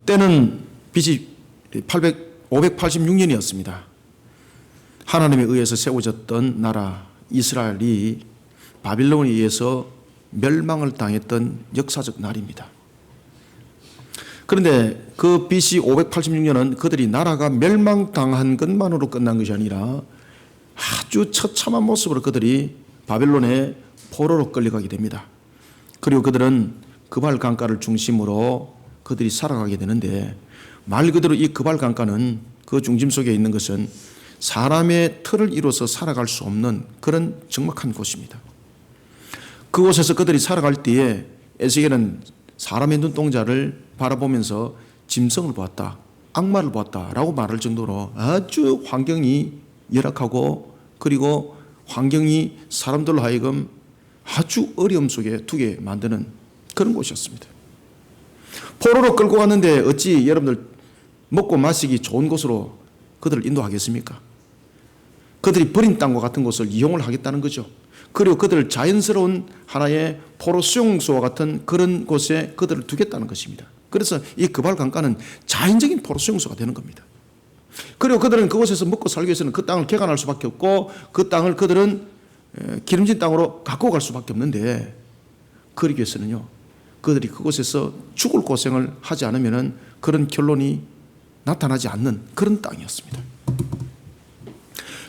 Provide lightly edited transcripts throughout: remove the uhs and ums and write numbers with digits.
때는 BC 586년이었습니다. 하나님에 의해서 세워졌던 나라 이스라엘이 바빌론에 의해서 멸망을 당했던 역사적 날입니다. 그런데 그 BC 586년은 그들이 나라가 멸망당한 것만으로 끝난 것이 아니라 아주 처참한 모습으로 그들이 바벨론의 포로로 끌려가게 됩니다. 그리고 그들은 그발 강가를 중심으로 그들이 살아가게 되는데, 말 그대로 이 그발 강가는 그 중심 속에 있는 것은 사람의 틀을 이루어서 살아갈 수 없는 그런 적막한 곳입니다. 그곳에서 그들이 살아갈 때에 에스겔은 사람의 눈동자를 바라보면서 짐승을 보았다, 악마를 보았다라고 말할 정도로 아주 환경이 열악하고, 그리고 환경이 사람들로 하여금 아주 어려움 속에 두게 만드는 그런 곳이었습니다. 포로로 끌고 갔는데 어찌 여러분들 먹고 마시기 좋은 곳으로 그들을 인도하겠습니까? 그들이 버린 땅과 같은 곳을 이용을 하겠다는 거죠. 그리고 그들을 자연스러운 하나의 포로 수용소와 같은 그런 곳에 그들을 두겠다는 것입니다. 그래서 이 그발 강가는 자연적인 포로 수용소가 되는 겁니다. 그리고 그들은 그곳에서 먹고 살기 위해서는 그 땅을 개간할 수밖에 없고, 그 땅을 그들은 기름진 땅으로 갖고 갈 수밖에 없는데, 그러기 위해서는요, 그들이 그곳에서 죽을 고생을 하지 않으면 그런 결론이 나타나지 않는 그런 땅이었습니다.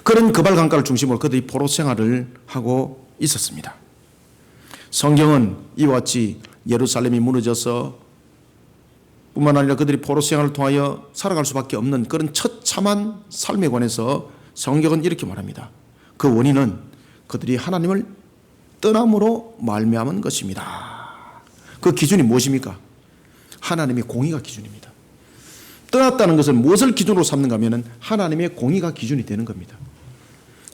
그런 그발 강가를 중심으로 그들이 포로 생활을 하고 있었습니다. 성경은 이와 같이 예루살렘이 무너져서 뿐만 아니라 그들이 포로 생활을 통하여 살아갈 수밖에 없는 그런 처참한 삶에 관해서 성경은 이렇게 말합니다. 그 원인은 그들이 하나님을 떠남으로 말미암은 것입니다. 그 기준이 무엇입니까? 하나님의 공의가 기준입니다. 떠났다는 것은 무엇을 기준으로 삼는가 하면 하나님의 공의가 기준이 되는 겁니다.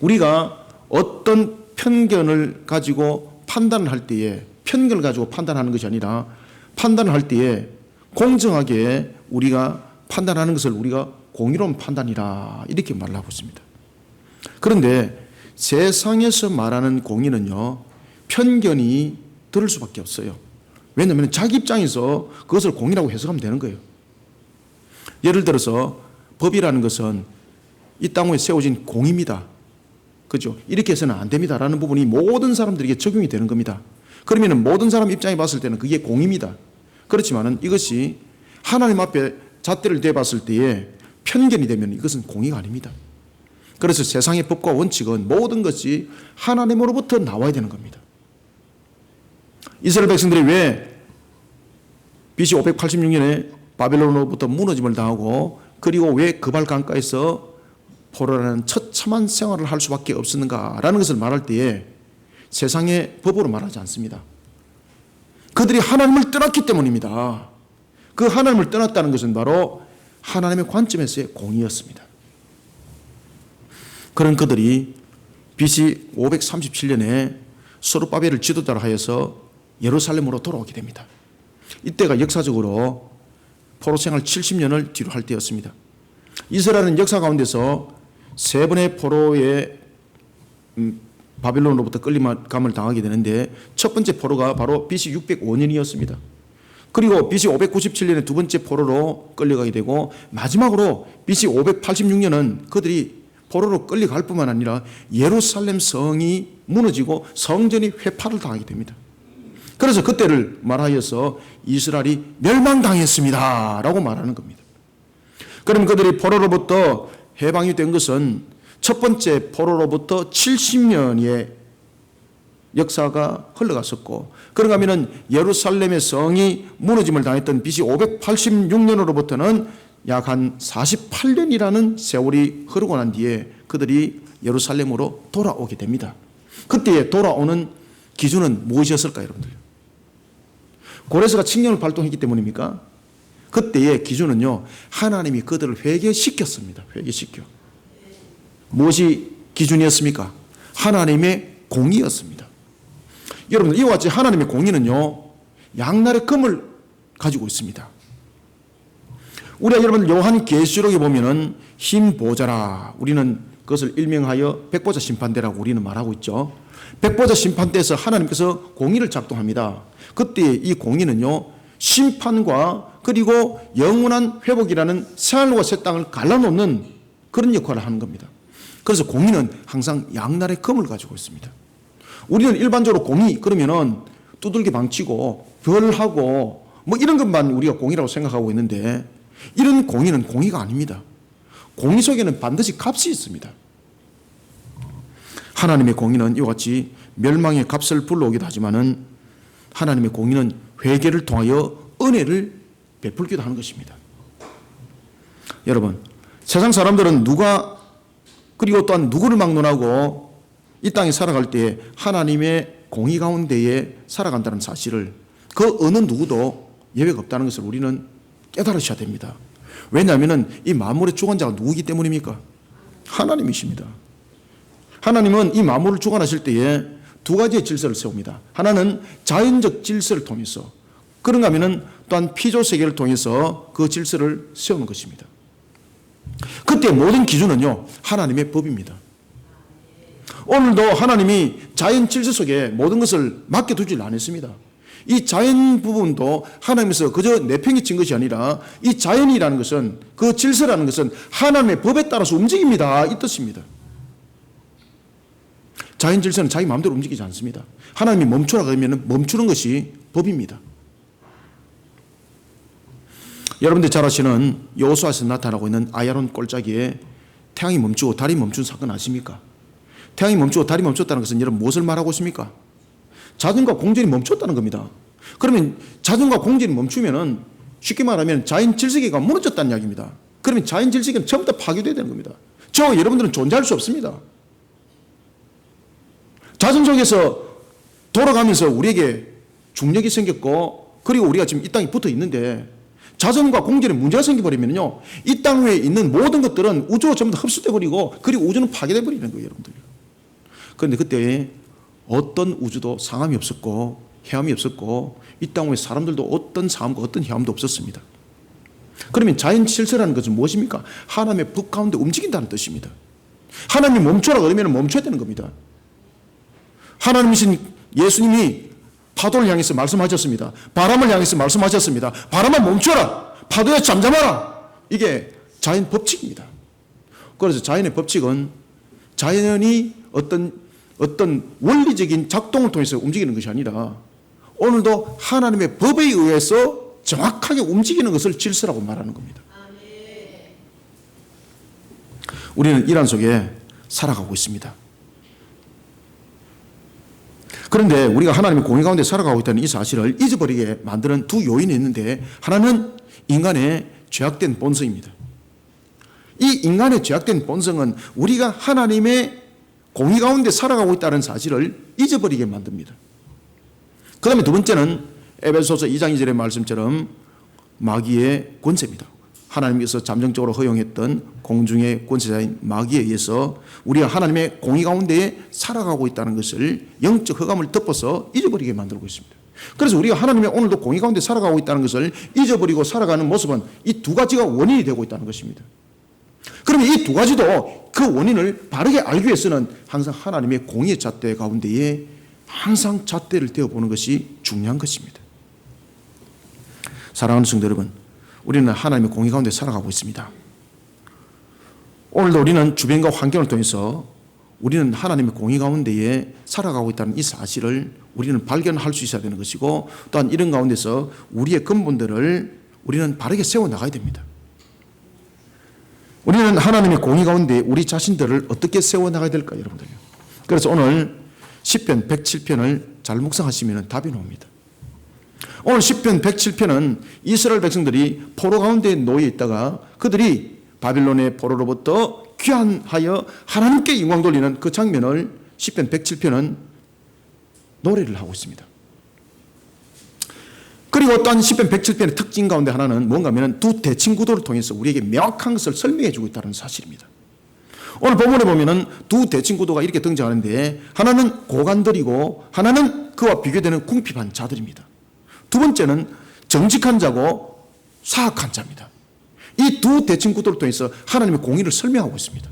우리가 어떤 편견을 가지고 판단을 할 때에, 편견을 가지고 판단하는 것이 아니라 판단을 할 때에 공정하게 우리가 판단하는 것을 우리가 공의로운 판단이라 이렇게 말을 하고 있습니다. 그런데 세상에서 말하는 공의는요, 편견이 들을 수밖에 없어요. 왜냐하면 자기 입장에서 그것을 공의라고 해석하면 되는 거예요. 예를 들어서 법이라는 것은 이 땅 위에 세워진 공의입니다. 그죠? 이렇게 해서는 안 됩니다라는 부분이 모든 사람들에게 적용이 되는 겁니다. 그러면 모든 사람 입장에 봤을 때는 그게 공의입니다. 그렇지만은 이것이 하나님 앞에 잣대를 대봤을 때에 편견이 되면 이것은 공의가 아닙니다. 그래서 세상의 법과 원칙은 모든 것이 하나님으로부터 나와야 되는 겁니다. 이스라엘 백성들이 왜 BC 586년에 바벨론으로부터 무너짐을 당하고, 그리고 왜 그발 강가에서 포로라는 처참한 생활을 할 수밖에 없었는가라는 것을 말할 때에 세상의 법으로 말하지 않습니다. 그들이 하나님을 떠났기 때문입니다. 그 하나님을 떠났다는 것은 바로 하나님의 관점에서의 공의였습니다. 그런 그들이 BC 537년에 스룹바벨을 지도자로 하여서 예루살렘으로 돌아오게 됩니다. 이때가 역사적으로 포로 생활 70년을 뒤로 할 때였습니다. 이스라엘은 역사 가운데서 세 번의 포로의 바빌론으로부터 끌림감을 당하게 되는데, 첫 번째 포로가 바로 BC 605년이었습니다. 그리고 BC 597년에 두 번째 포로로 끌려가게 되고, 마지막으로 BC 586년은 그들이 포로로 끌려갈 뿐만 아니라 예루살렘 성이 무너지고 성전이 회파를 당하게 됩니다. 그래서 그때를 말하여서 이스라엘이 멸망당했습니다 라고 말하는 겁니다. 그럼 그들이 포로로부터 해방이 된 것은 첫 번째 포로로부터 70년의 역사가 흘러갔었고, 그런가 하면 예루살렘의 성이 무너짐을 당했던 BC 586년으로부터는 약 한 48년이라는 세월이 흐르고 난 뒤에 그들이 예루살렘으로 돌아오게 됩니다. 그때 돌아오는 기준은 무엇이었을까요, 여러분들? 고레스가 칙령을 발동했기 때문입니까? 그때의 기준은요, 하나님이 그들을 회개시켰습니다. 회개시켜. 무엇이 기준이었습니까? 하나님의 공의였습니다. 여러분들, 이와 같이 하나님의 공의는요, 양날의 검을 가지고 있습니다. 우리가 여러분 요한계시록에 보면은 흰 보좌라, 우리는 그것을 일명하여 백보자 심판대라고 우리는 말하고 있죠. 백보자 심판대에서 하나님께서 공의를 작동합니다. 그때 이 공의는요, 심판과 그리고 영원한 회복이라는 새하늘과 새 땅을 갈라놓는 그런 역할을 하는 겁니다. 그래서 공의는 항상 양날의 검을 가지고 있습니다. 우리는 일반적으로 공의 그러면은 두들겨 방치고 벌하고 뭐 이런 것만 우리가 공의라고 생각하고 있는데, 이런 공의는 공의가 아닙니다. 공의 속에는 반드시 값이 있습니다. 하나님의 공의는 이와 같이 멸망의 값을 불러오기도 하지만은 하나님의 공의는 회개를 통하여 은혜를 베풀기도 하는 것입니다. 여러분, 세상 사람들은 누가 그리고 또한 누구를 막론하고 이 땅에 살아갈 때 하나님의 공의 가운데에 살아간다는 사실을 그 어느 누구도 예외가 없다는 것을 우리는 깨달으셔야 됩니다. 왜냐하면 이 만물의 주관자가 누구이기 때문입니까? 하나님이십니다. 하나님은 이 만물을 주관하실 때에 두 가지의 질서를 세웁니다. 하나는 자연적 질서를 통해서, 그런가 하면은 또한 피조 세계를 통해서 그 질서를 세우는 것입니다. 그때 모든 기준은요, 하나님의 법입니다. 오늘도 하나님이 자연 질서 속에 모든 것을 맡겨두질 않았습니다. 이 자연 부분도 하나님께서 그저 내팽이 친 것이 아니라 이 자연이라는 것은, 그 질서라는 것은 하나님의 법에 따라서 움직입니다, 이 뜻입니다. 자연 질서는 자기 마음대로 움직이지 않습니다. 하나님이 멈추라 그러면 멈추는 것이 법입니다. 여러분들 잘 아시는 여호수아에서 나타나고 있는 아야론 골짜기에 태양이 멈추고 달이 멈춘 사건 아십니까? 태양이 멈추고 달이 멈췄다는 것은 여러분 무엇을 말하고 있습니까? 자전과 공전이 멈췄다는 겁니다. 그러면 자전과 공전이 멈추면은 쉽게 말하면 자연 질서계가 무너졌다는 이야기입니다. 그러면 자연 질서계는 전부 다 파괴되어야 되는 겁니다. 저와 여러분들은 존재할 수 없습니다. 자전 속에서 돌아가면서 우리에게 중력이 생겼고, 그리고 우리가 지금 이 땅에 붙어 있는데 자전과 공전에 문제가 생겨버리면요, 이 땅 위에 있는 모든 것들은 우주로 전부 다 흡수돼 버리고, 그리고 우주는 파괴돼 버리는 거예요, 여러분들. 그런데 그때 어떤 우주도 상함이 없었고 해함이 없었고 이 땅 위에 사람들도 어떤 상함과 어떤 해함도 없었습니다. 그러면 자연 질서라는 것은 무엇입니까? 하나님의 법 가운데 움직인다는 뜻입니다. 하나님이 멈춰라 그러면 멈춰야 되는 겁니다. 하나님이신 예수님이 파도를 향해서 말씀하셨습니다. 바람을 향해서 말씀하셨습니다. 바람아 멈춰라, 파도야 잠잠하라. 이게 자연 법칙입니다. 그래서 자연의 법칙은 자연이 어떤 원리적인 작동을 통해서 움직이는 것이 아니라 오늘도 하나님의 법에 의해서 정확하게 움직이는 것을 질서라고 말하는 겁니다. 우리는 이란 속에 살아가고 있습니다. 그런데 우리가 하나님의 공의 가운데 살아가고 있다는 이 사실을 잊어버리게 만드는 두 요인이 있는데, 하나는 인간의 죄악된 본성입니다. 이 인간의 죄악된 본성은 우리가 하나님의 공의 가운데 살아가고 있다는 사실을 잊어버리게 만듭니다. 그 다음에 두 번째는 에베소서 2장 2절의 말씀처럼 마귀의 권세입니다. 하나님께서 잠정적으로 허용했던 공중의 권세자인 마귀에 의해서 우리가 하나님의 공의 가운데 살아가고 있다는 것을 영적 흑암을 덮어서 잊어버리게 만들고 있습니다. 그래서 우리가 하나님의 오늘도 공의 가운데 살아가고 있다는 것을 잊어버리고 살아가는 모습은 이 두 가지가 원인이 되고 있다는 것입니다. 그러면 이 두 가지도 그 원인을 바르게 알기 위해서는 항상 하나님의 공의의 잣대 가운데에 항상 잣대를 대어보는 것이 중요한 것입니다. 사랑하는 성도 여러분, 우리는 하나님의 공의 가운데 살아가고 있습니다. 오늘도 우리는 주변과 환경을 통해서 우리는 하나님의 공의 가운데에 살아가고 있다는 이 사실을 우리는 발견할 수 있어야 되는 것이고, 또한 이런 가운데서 우리의 근본들을 우리는 바르게 세워나가야 됩니다. 우리는 하나님의 공의 가운데 우리 자신들을 어떻게 세워나가야 될까요, 여러분들? 그래서 오늘 시편 107편을 잘 묵상하시면 답이 나옵니다. 오늘 시편 107편은 이스라엘 백성들이 포로 가운데 놓여 있다가 그들이 바빌론의 포로로부터 귀환하여 하나님께 영광 돌리는 그 장면을 시편 107편은 노래를 하고 있습니다. 그리고 또한 시편 107편의 특징 가운데 하나는 뭔가 하면 두 대칭 구도를 통해서 우리에게 명확한 것을 설명해 주고 있다는 사실입니다. 오늘 본문에 보면은 두 대칭 구도가 이렇게 등장하는데, 하나는 고관들이고 하나는 그와 비교되는 궁핍한 자들입니다. 두 번째는 정직한 자고 사악한 자입니다. 이 두 대칭 구도를 통해서 하나님의 공의를 설명하고 있습니다.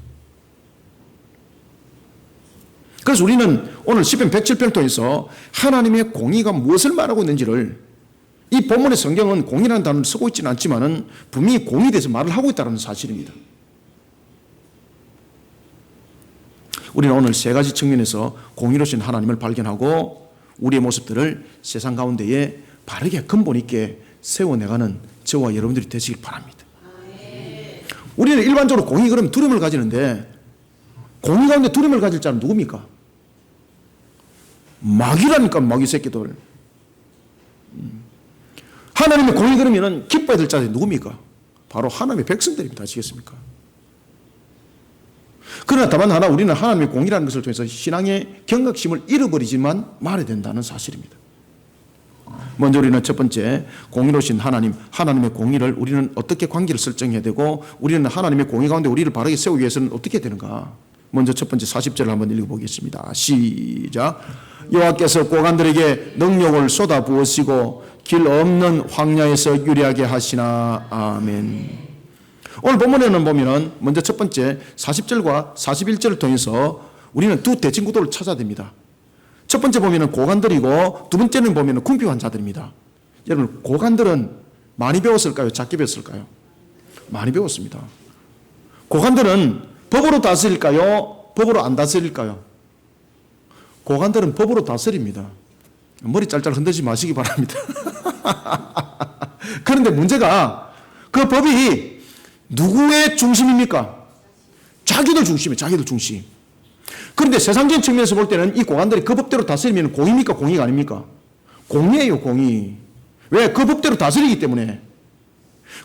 그래서 우리는 오늘 시편 107편을 통해서 하나님의 공의가 무엇을 말하고 있는지를 이 본문의 성경은 공의라는 단어를 쓰고 있지는 않지만은 분명히 공의에 대해서 말을 하고 있다는 사실입니다. 우리는 오늘 세 가지 측면에서 공의로신 하나님을 발견하고 우리의 모습들을 세상 가운데에 바르게 근본 있게 세워내가는 저와 여러분들이 되시길 바랍니다. 우리는 일반적으로 공의 그러면 두려움을 가지는데 공의 가운데 두려움을 가질 자는 누굽니까? 마귀라니까, 마귀 새끼들. 하나님의 공의 그러면 기뻐야 될 자들이 누굽니까? 바로 하나님의 백성들입니다. 아시겠습니까? 그러나 다만 하나, 우리는 하나님의 공의라는 것을 통해서 신앙의 경각심을 잃어버리지만 말아야 된다는 사실입니다. 먼저 우리는 첫 번째, 공의로신 하나님, 하나님의 공의를 우리는 어떻게 관계를 설정해야 되고 우리는 하나님의 공의 가운데 우리를 바르게 세우기 위해서는 어떻게 해야 되는가? 먼저 첫 번째 40절을 한번 읽어보겠습니다. 시작. 여호와께서 고관들에게 능력을 쏟아 부으시고 길 없는 황야에서 유리하게 하시나. 아멘. 오늘 본문에는 보면은 먼저 첫 번째 40절과 41절을 통해서 우리는 두 대칭 구도를 찾아야 됩니다. 첫 번째 보면은 고관들이고 두 번째는 보면은 궁핍한 자들입니다. 여러분, 고관들은 많이 배웠을까요? 작게 배웠을까요? 많이 배웠습니다. 고관들은 법으로 다스릴까요? 법으로 안 다스릴까요? 고관들은 법으로 다스립니다. 머리 짤짤 흔들지 마시기 바랍니다. 그런데 문제가 그 법이 누구의 중심입니까? 자기들 중심이에요. 자기들 중심. 그런데 세상적인 측면에서 볼 때는 이 고관들이 그 법대로 다스리면 공의입니까? 공의가 아닙니까? 공의예요, 공의. 왜? 그 법대로 다스리기 때문에.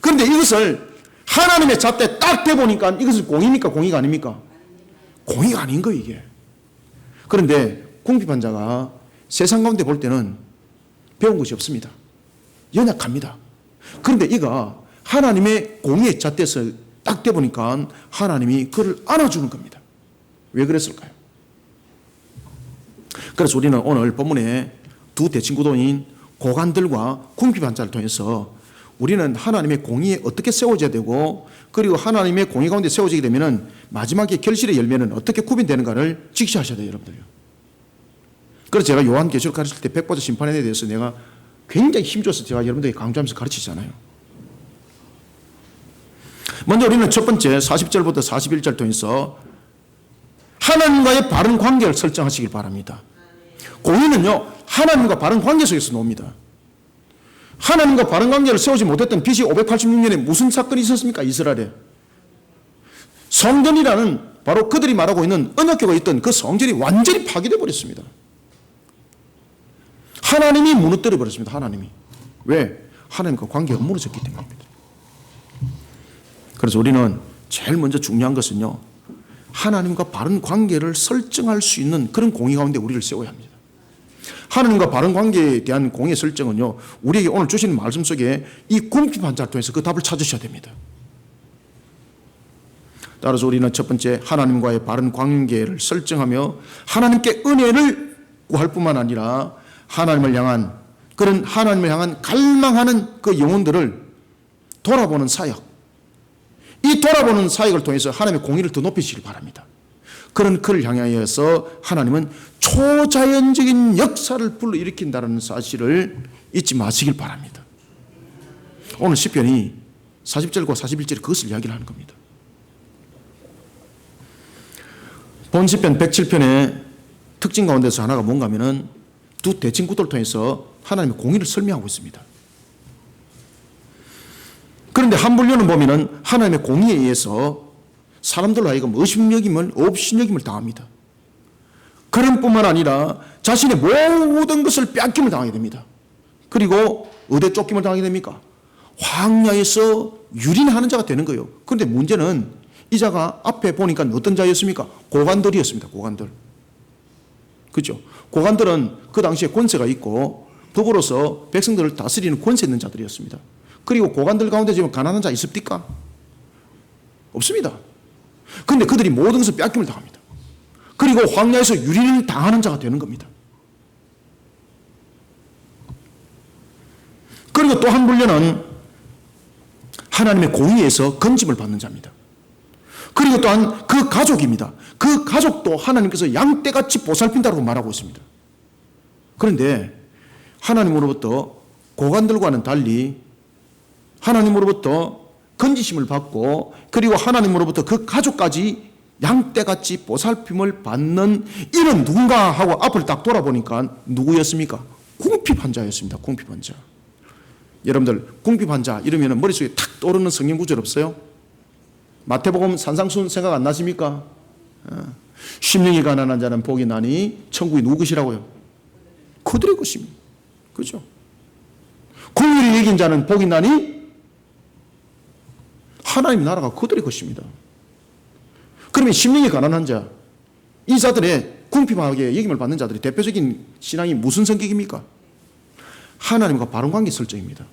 그런데 이것을 하나님의 잣대 딱 대보니까 이것은 공의입니까? 공의가 아닙니까? 공의가 아닌 거예요, 이게. 그런데 궁핍한 자가 세상 가운데 볼 때는 배운 것이 없습니다. 연약합니다. 그런데 이가 하나님의 공의의 잣대에서 딱 대보니까 하나님이 그를 안아주는 겁니다. 왜 그랬을까요? 그래서 우리는 오늘 본문에 두 대칭구도인 고관들과 궁핍한 자를 통해서 우리는 하나님의 공의에 어떻게 세워져야 되고 그리고 하나님의 공의 가운데 세워지게 되면 마지막에 결실의 열매는 어떻게 구별되는가를 직시하셔야 돼요, 여러분들요. 그래서 제가 요한계시록 가르칠 때 백보자 심판에 대해서 내가 굉장히 힘줘서 제가 여러분들에게 강조하면서 가르치잖아요. 먼저 우리는 첫 번째 40절부터 41절 통해서 하나님과의 바른 관계를 설정하시길 바랍니다. 공의는요, 하나님과 바른 관계 속에서 나옵니다. 하나님과 바른 관계를 세우지 못했던 BC 586년에 무슨 사건이 있었습니까? 이스라엘에. 성전이라는 바로 그들이 말하고 있는 언약궤가 있던 그 성전이 완전히 파괴되어 버렸습니다. 하나님이 무너뜨려 버렸습니다. 하나님이. 왜? 하나님과 관계가 무너졌기 때문입니다. 그래서 우리는 제일 먼저 중요한 것은요, 하나님과 바른 관계를 설정할 수 있는 그런 공의 가운데 우리를 세워야 합니다. 하나님과 바른 관계에 대한 공의 설정은요, 우리에게 오늘 주시는 말씀 속에 이 궁핍한 자를 통해서 그 답을 찾으셔야 됩니다. 따라서 우리는 첫 번째 하나님과의 바른 관계를 설정하며 하나님께 은혜를 구할 뿐만 아니라 하나님을 향한 그런 하나님을 향한 갈망하는 그 영혼들을 돌아보는 사역, 이 돌아보는 사역을 통해서 하나님의 공의를 더 높이시길 바랍니다. 그런 그를 향하여서 하나님은 초자연적인 역사를 불러일으킨다는 사실을 잊지 마시길 바랍니다. 오늘 시편이 40절과 41절에 그것을 이야기를 하는 겁니다. 본 시편 107편의 특징 가운데서 하나가 뭔가 하면은 두 대칭 구도를 통해서 하나님의 공의를 설명하고 있습니다. 그런데 한 분류는 보면은 하나님의 공의에 의해서 사람들로 하여금 업신여김을 당합니다. 그런 뿐만 아니라 자신의 모든 것을 뺏김을 당하게 됩니다. 그리고 어디에 쫓김을 당하게 됩니까? 황야에서 유린하는 자가 되는 거예요. 그런데 문제는 이 자가 앞에 보니까 어떤 자였습니까? 고관들이었습니다. 고관들. 그렇죠? 고관들은 그 당시에 권세가 있고 법으로서 백성들을 다스리는 권세 있는 자들이었습니다. 그리고 고관들 가운데 지금 가난한 자 있습니까? 없습니다. 그런데 그들이 모든 것을 뺏김을 당합니다. 그리고 황야에서 유린을 당하는 자가 되는 겁니다. 그리고 또 한 분류는 하나님의 공의에서 건짐을 받는 자입니다. 그리고 또한 그 가족입니다. 그 가족도 하나님께서 양떼같이 보살핀다고 말하고 있습니다. 그런데 하나님으로부터 고관들과는 달리 하나님으로부터 건지심을 받고 그리고 하나님으로부터 그 가족까지 양떼같이 보살핌을 받는 이런 누군가 하고 앞을 딱 돌아보니까 누구였습니까? 궁핍환자였습니다. 궁핍환자. 여러분들 궁핍환자 이러면 머릿속에 탁 떠오르는 성경 구절 없어요? 마태복음 산상순 생각 안 나십니까? 심령이 가난한 자는 복이 나니 천국이 누구 것이라고요? 그들의 것입니다. 그죠? 긍휼히 여긴 자는 복이 나니 하나님 나라가 그들의 것입니다. 그러면 심령이 가난한 자, 이 자들의 궁핍하게 여김을 받는 자들의 대표적인 신앙이 무슨 성격입니까? 하나님과 바른 관계 설정입니다.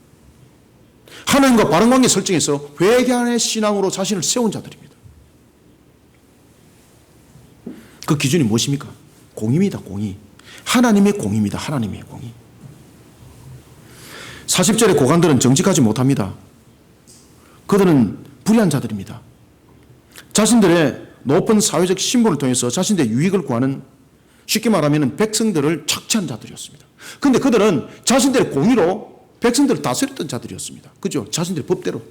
하나님과 바른 관계 설정에서 회개의 신앙으로 자신을 세운 자들입니다. 그 기준이 무엇입니까? 공의입니다. 공의. 하나님의 공의입니다. 하나님의 공의. 40절의 고관들은 정직하지 못합니다. 그들은 불의한 자들입니다. 자신들의 높은 사회적 신분을 통해서 자신들의 유익을 구하는, 쉽게 말하면 백성들을 착취한 자들이었습니다. 그런데 그들은 자신들의 공의로 백성들을 다스렸던 자들이었습니다. 그죠? 자신들의 법대로.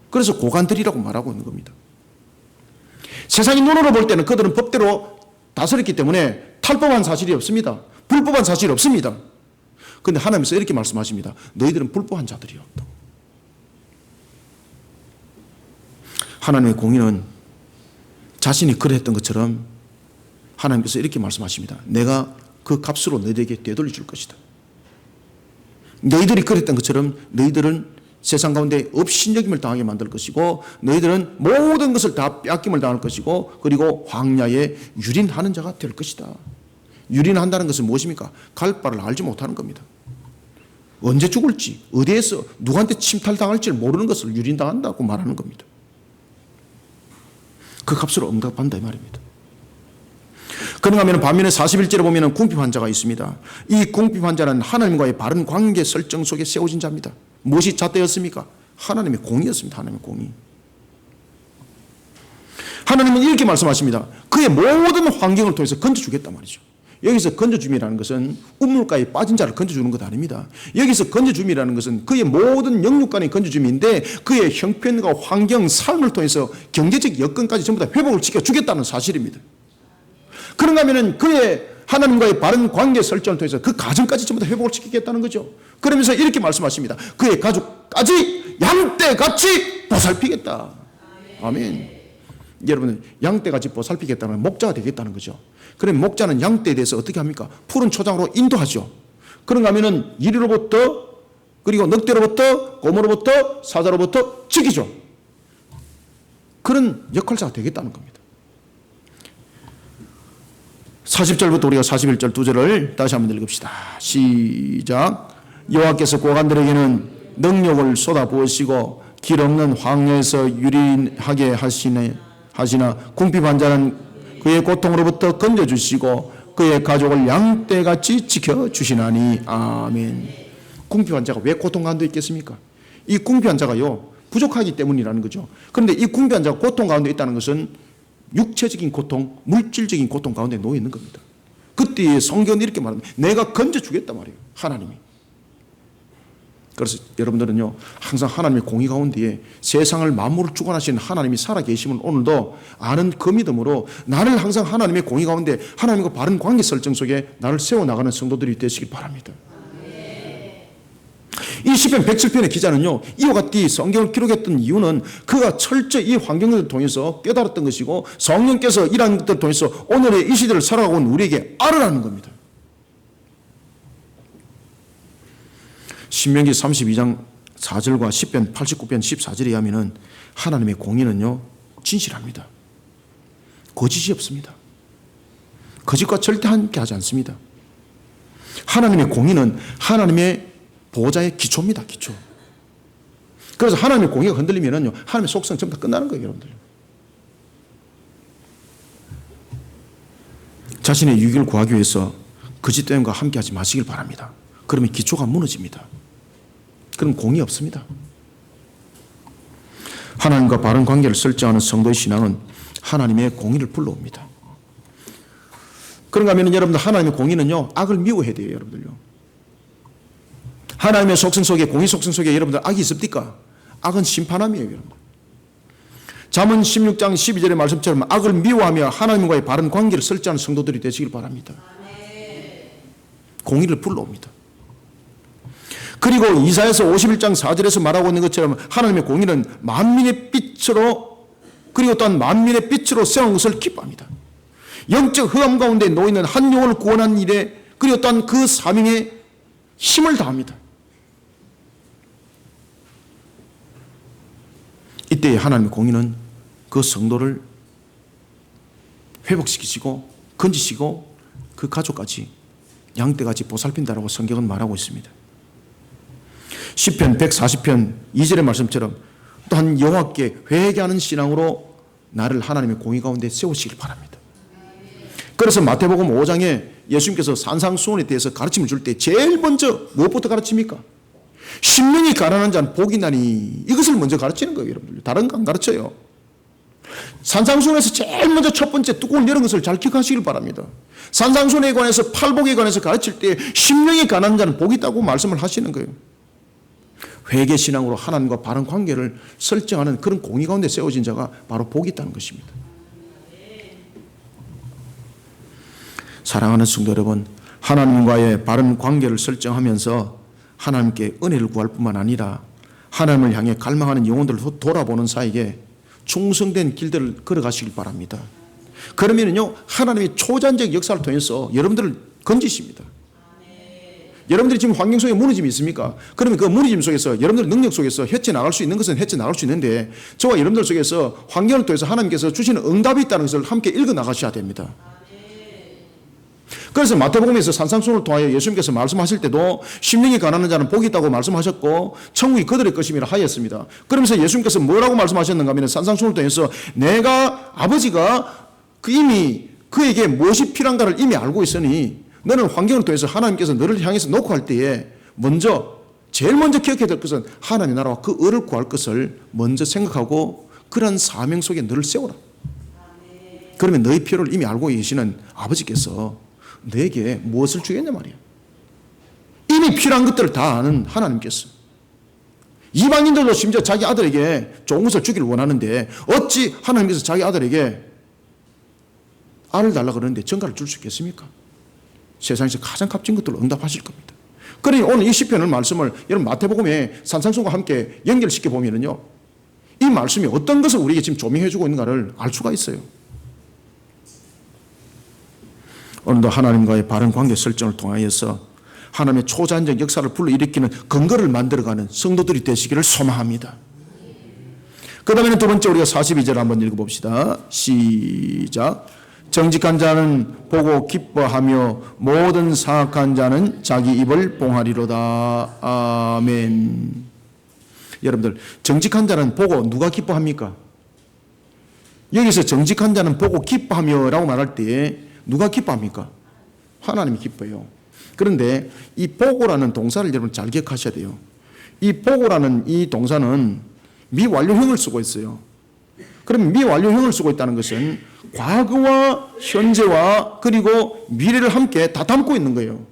그래서 고관들이라고 말하고 있는 겁니다. 세상의 눈으로 볼 때는 그들은 법대로 다스렸기 때문에 탈법한 사실이 없습니다. 불법한 사실이 없습니다. 그런데 하나님께서 이렇게 말씀하십니다. 너희들은 불법한 자들이었다. 하나님의 공의는 자신이 그랬던 것처럼 하나님께서 이렇게 말씀하십니다. 내가 그 값으로 너희들에게 되돌려 줄 것이다. 너희들이 그랬던 것처럼 너희들은 세상 가운데 업신여김을 당하게 만들 것이고 너희들은 모든 것을 다 빼앗김을 당할 것이고 그리고 황야에 유린하는 자가 될 것이다. 유린한다는 것은 무엇입니까? 갈 바를 알지 못하는 겁니다. 언제 죽을지 어디에서 누구한테 침탈당할지를 모르는 것을 유린당한다고 말하는 겁니다. 그 값으로 응답한다 이 말입니다. 그런가 하면 반면에 41절에 보면 궁핍환자가 있습니다. 이 궁핍환자는 하나님과의 바른 관계 설정 속에 세워진 자입니다. 무엇이 잣대였습니까? 하나님의 공의였습니다. 하나님의 공의. 하나님은 이렇게 말씀하십니다. 그의 모든 환경을 통해서 건져주겠단 말이죠. 여기서 건져줌이라는 것은 우물가에 빠진 자를 건져주는 것 아닙니다. 여기서 건져줌이라는 것은 그의 모든 영육간의 건져줌인데 그의 형편과 환경, 삶을 통해서 경제적 여건까지 전부 다 회복을 시켜주겠다는 사실입니다. 그런가 하면 그의 하나님과의 바른 관계 설정을 통해서 그 가정까지 전부 다 회복을 시키겠다는 거죠. 그러면서 이렇게 말씀하십니다. 그의 가족까지 양떼같이 보살피겠다. 아멘. 여러분, 양떼같이 보살피겠다는 목자가 되겠다는 거죠. 그럼 목자는 양떼에 대해서 어떻게 합니까? 푸른 초장으로 인도하죠. 그런가 하면은 이리로부터 그리고 늑대로부터 곰으로부터 사자로부터 지키죠. 그런 역할자가 되겠다는 겁니다. 40절부터 우리가 41절 두 절을 다시 한번 읽읍시다. 시작. 여호와께서 고관들에게는 능력을 쏟아부으시고 길 없는 황야에서 유린하게 하시나 궁핍한 자는 그의 고통으로부터 건져주시고 그의 가족을 양떼같이 지켜주시나니 아멘. 궁핍한 자가 왜 고통 가운데 있겠습니까? 이 궁핍한 자가요 부족하기 때문이라는 거죠. 그런데 이 궁핍한 자가 고통 가운데 있다는 것은 육체적인 고통, 물질적인 고통 가운데 놓여 있는 겁니다. 그때 성경은 이렇게 말합니다. 내가 건져주겠단 말이에요. 하나님이. 그래서 여러분들은요 항상 하나님의 공의 가운데에 세상을 만물을 주관하시는 하나님이 살아계심을 오늘도 아는 그 믿음으로 나를 항상 하나님의 공의 가운데 하나님과 바른 관계 설정 속에 나를 세워나가는 성도들이 되시길 바랍니다. 이 시편 107편의 기자는요 이와 같이 성경을 기록했던 이유는 그가 철저히 이 환경을 통해서 깨달았던 것이고 성령께서 이러한 것들을 통해서 오늘의 이 시대를 살아가고 있는 우리에게 알으라는 겁니다. 신명기 32장 4절과 10편 89편 14절에 하면은 하나님의 공의는요 진실합니다. 거짓이 없습니다. 거짓과 절대 함께 하지 않습니다. 하나님의 공의는 하나님의 보호자의 기초입니다. 기초. 그래서 하나님의 공의가 흔들리면은요 하나님의 속성 전부 다 끝나는 거예요. 여러분들. 자신의 유익을 구하기 위해서 거짓됨과 함께 하지 마시길 바랍니다. 그러면 기초가 무너집니다. 그럼 공의 없습니다. 하나님과 바른 관계를 설정하는 성도의 신앙은 하나님의 공의를 불러옵니다. 그런가 하면 여러분들 하나님의 공의는요 악을 미워해야 돼요. 여러분들요. 하나님의 속성 속에, 공의 속성 속에 여러분들 악이 있습니까? 악은 심판함이에요, 여러분. 잠언 16장 12절의 말씀처럼 악을 미워하며 하나님과의 바른 관계를 설정하는 성도들이 되시길 바랍니다. 공의를 불러옵니다. 그리고 이사야서 51장 4절에서 말하고 있는 것처럼 하나님의 공의는 만민의 빛으로, 그리고 또한 만민의 빛으로 세운 것을 기뻐합니다. 영적 흑암 가운데 놓이는 한 영혼을 구원한 일에, 그리고 또한 그 사명에 힘을 다합니다. 이때 하나님의 공의는 그 성도를 회복시키시고 건지시고 그 가족까지 양떼같이 보살핀다라고 성경은 말하고 있습니다. 시편 140편 2절의 말씀처럼 또한 여호와께 회개하는 신앙으로 나를 하나님의 공의 가운데 세우시길 바랍니다. 그래서 마태복음 5장에 예수님께서 산상수훈에 대해서 가르침을 줄 때 제일 먼저 무엇부터 가르칩니까? 심령이 가난한 자는 복이 나니, 이것을 먼저 가르치는 거예요, 여러분들. 다른 거 안 가르쳐요. 산상수훈에서 제일 먼저 첫 번째 뚜껑을 열은 것을 잘 기억하시길 바랍니다. 산상수훈에 관해서, 팔복에 관해서 가르칠 때 심령이 가난한 자는 복이 있다고 말씀을 하시는 거예요. 회개신앙으로 하나님과 바른 관계를 설정하는 그런 공의 가운데 세워진 자가 바로 복이 있다는 것입니다. 사랑하는 성도 여러분, 하나님과의 바른 관계를 설정하면서 하나님께 은혜를 구할 뿐만 아니라 하나님을 향해 갈망하는 영혼들을 돌아보는 사이에 충성된 길들을 걸어가시길 바랍니다. 그러면요, 하나님의 초자연적 역사를 통해서 여러분들을 건지십니다. 여러분들이 지금 환경 속에 무너짐이 있습니까? 그러면 그 무너짐 속에서 여러분들 능력 속에서 헤쳐나갈 수 있는 것은 헤쳐나갈 수 있는데, 저와 여러분들 속에서 환경을 통해서 하나님께서 주시는 응답이 있다는 것을 함께 읽어나가셔야 됩니다. 그래서 마태복음에서 산상수훈을 통하여 예수님께서 말씀하실 때도 심령이 가난한 자는 복이 있다고 말씀하셨고 천국이 그들의 것임이라 하였습니다. 그러면서 예수님께서 뭐라고 말씀하셨는가 하면 산상수훈을 통해서 내가 아버지가 이미 그에게 무엇이 필요한가를 이미 알고 있으니 너는 환경을 통해서 하나님께서 너를 향해서 놓고 할 때에 제일 먼저 기억해야 될 것은 하나님의 나라와 그 의를 구할 것을 먼저 생각하고 그런 사명 속에 너를 세워라. 그러면 너의 필요를 이미 알고 계시는 아버지께서 너에게 무엇을 주겠냐 말이야. 이미 필요한 것들을 다 아는 하나님께서, 이방인들도 심지어 자기 아들에게 좋은 것을 주기를 원하는데 어찌 하나님께서 자기 아들에게 알을 달라 그러는데 전가를 줄 수 있겠습니까? 세상에서 가장 값진 것들로 응답하실 겁니다. 그러니 오늘 이 시편의 말씀을 여러분 마태복음의 산상수훈과 함께 연결시켜 보면은요, 이 말씀이 어떤 것을 우리에게 지금 조명해 주고 있는가를 알 수가 있어요. 오늘도 하나님과의 바른 관계 설정을 통하여서 하나님의 초자연적 역사를 불러일으키는 근거를 만들어가는 성도들이 되시기를 소망합니다. 그 다음에는 두 번째, 우리가 42절 한번 읽어봅시다. 시작. 정직한 자는 보고 기뻐하며 모든 사악한 자는 자기 입을 봉하리로다. 아멘. 여러분들, 정직한 자는 보고 누가 기뻐합니까? 여기서 정직한 자는 보고 기뻐하며 라고 말할 때 누가 기뻐합니까? 하나님이 기뻐요. 그런데 이 보고라는 동사를 여러분 잘 기억하셔야 돼요. 이 보고라는 이 동사는 미완료형을 쓰고 있어요. 그럼 미완료형을 쓰고 있다는 것은 과거와 현재와 그리고 미래를 함께 다 담고 있는 거예요.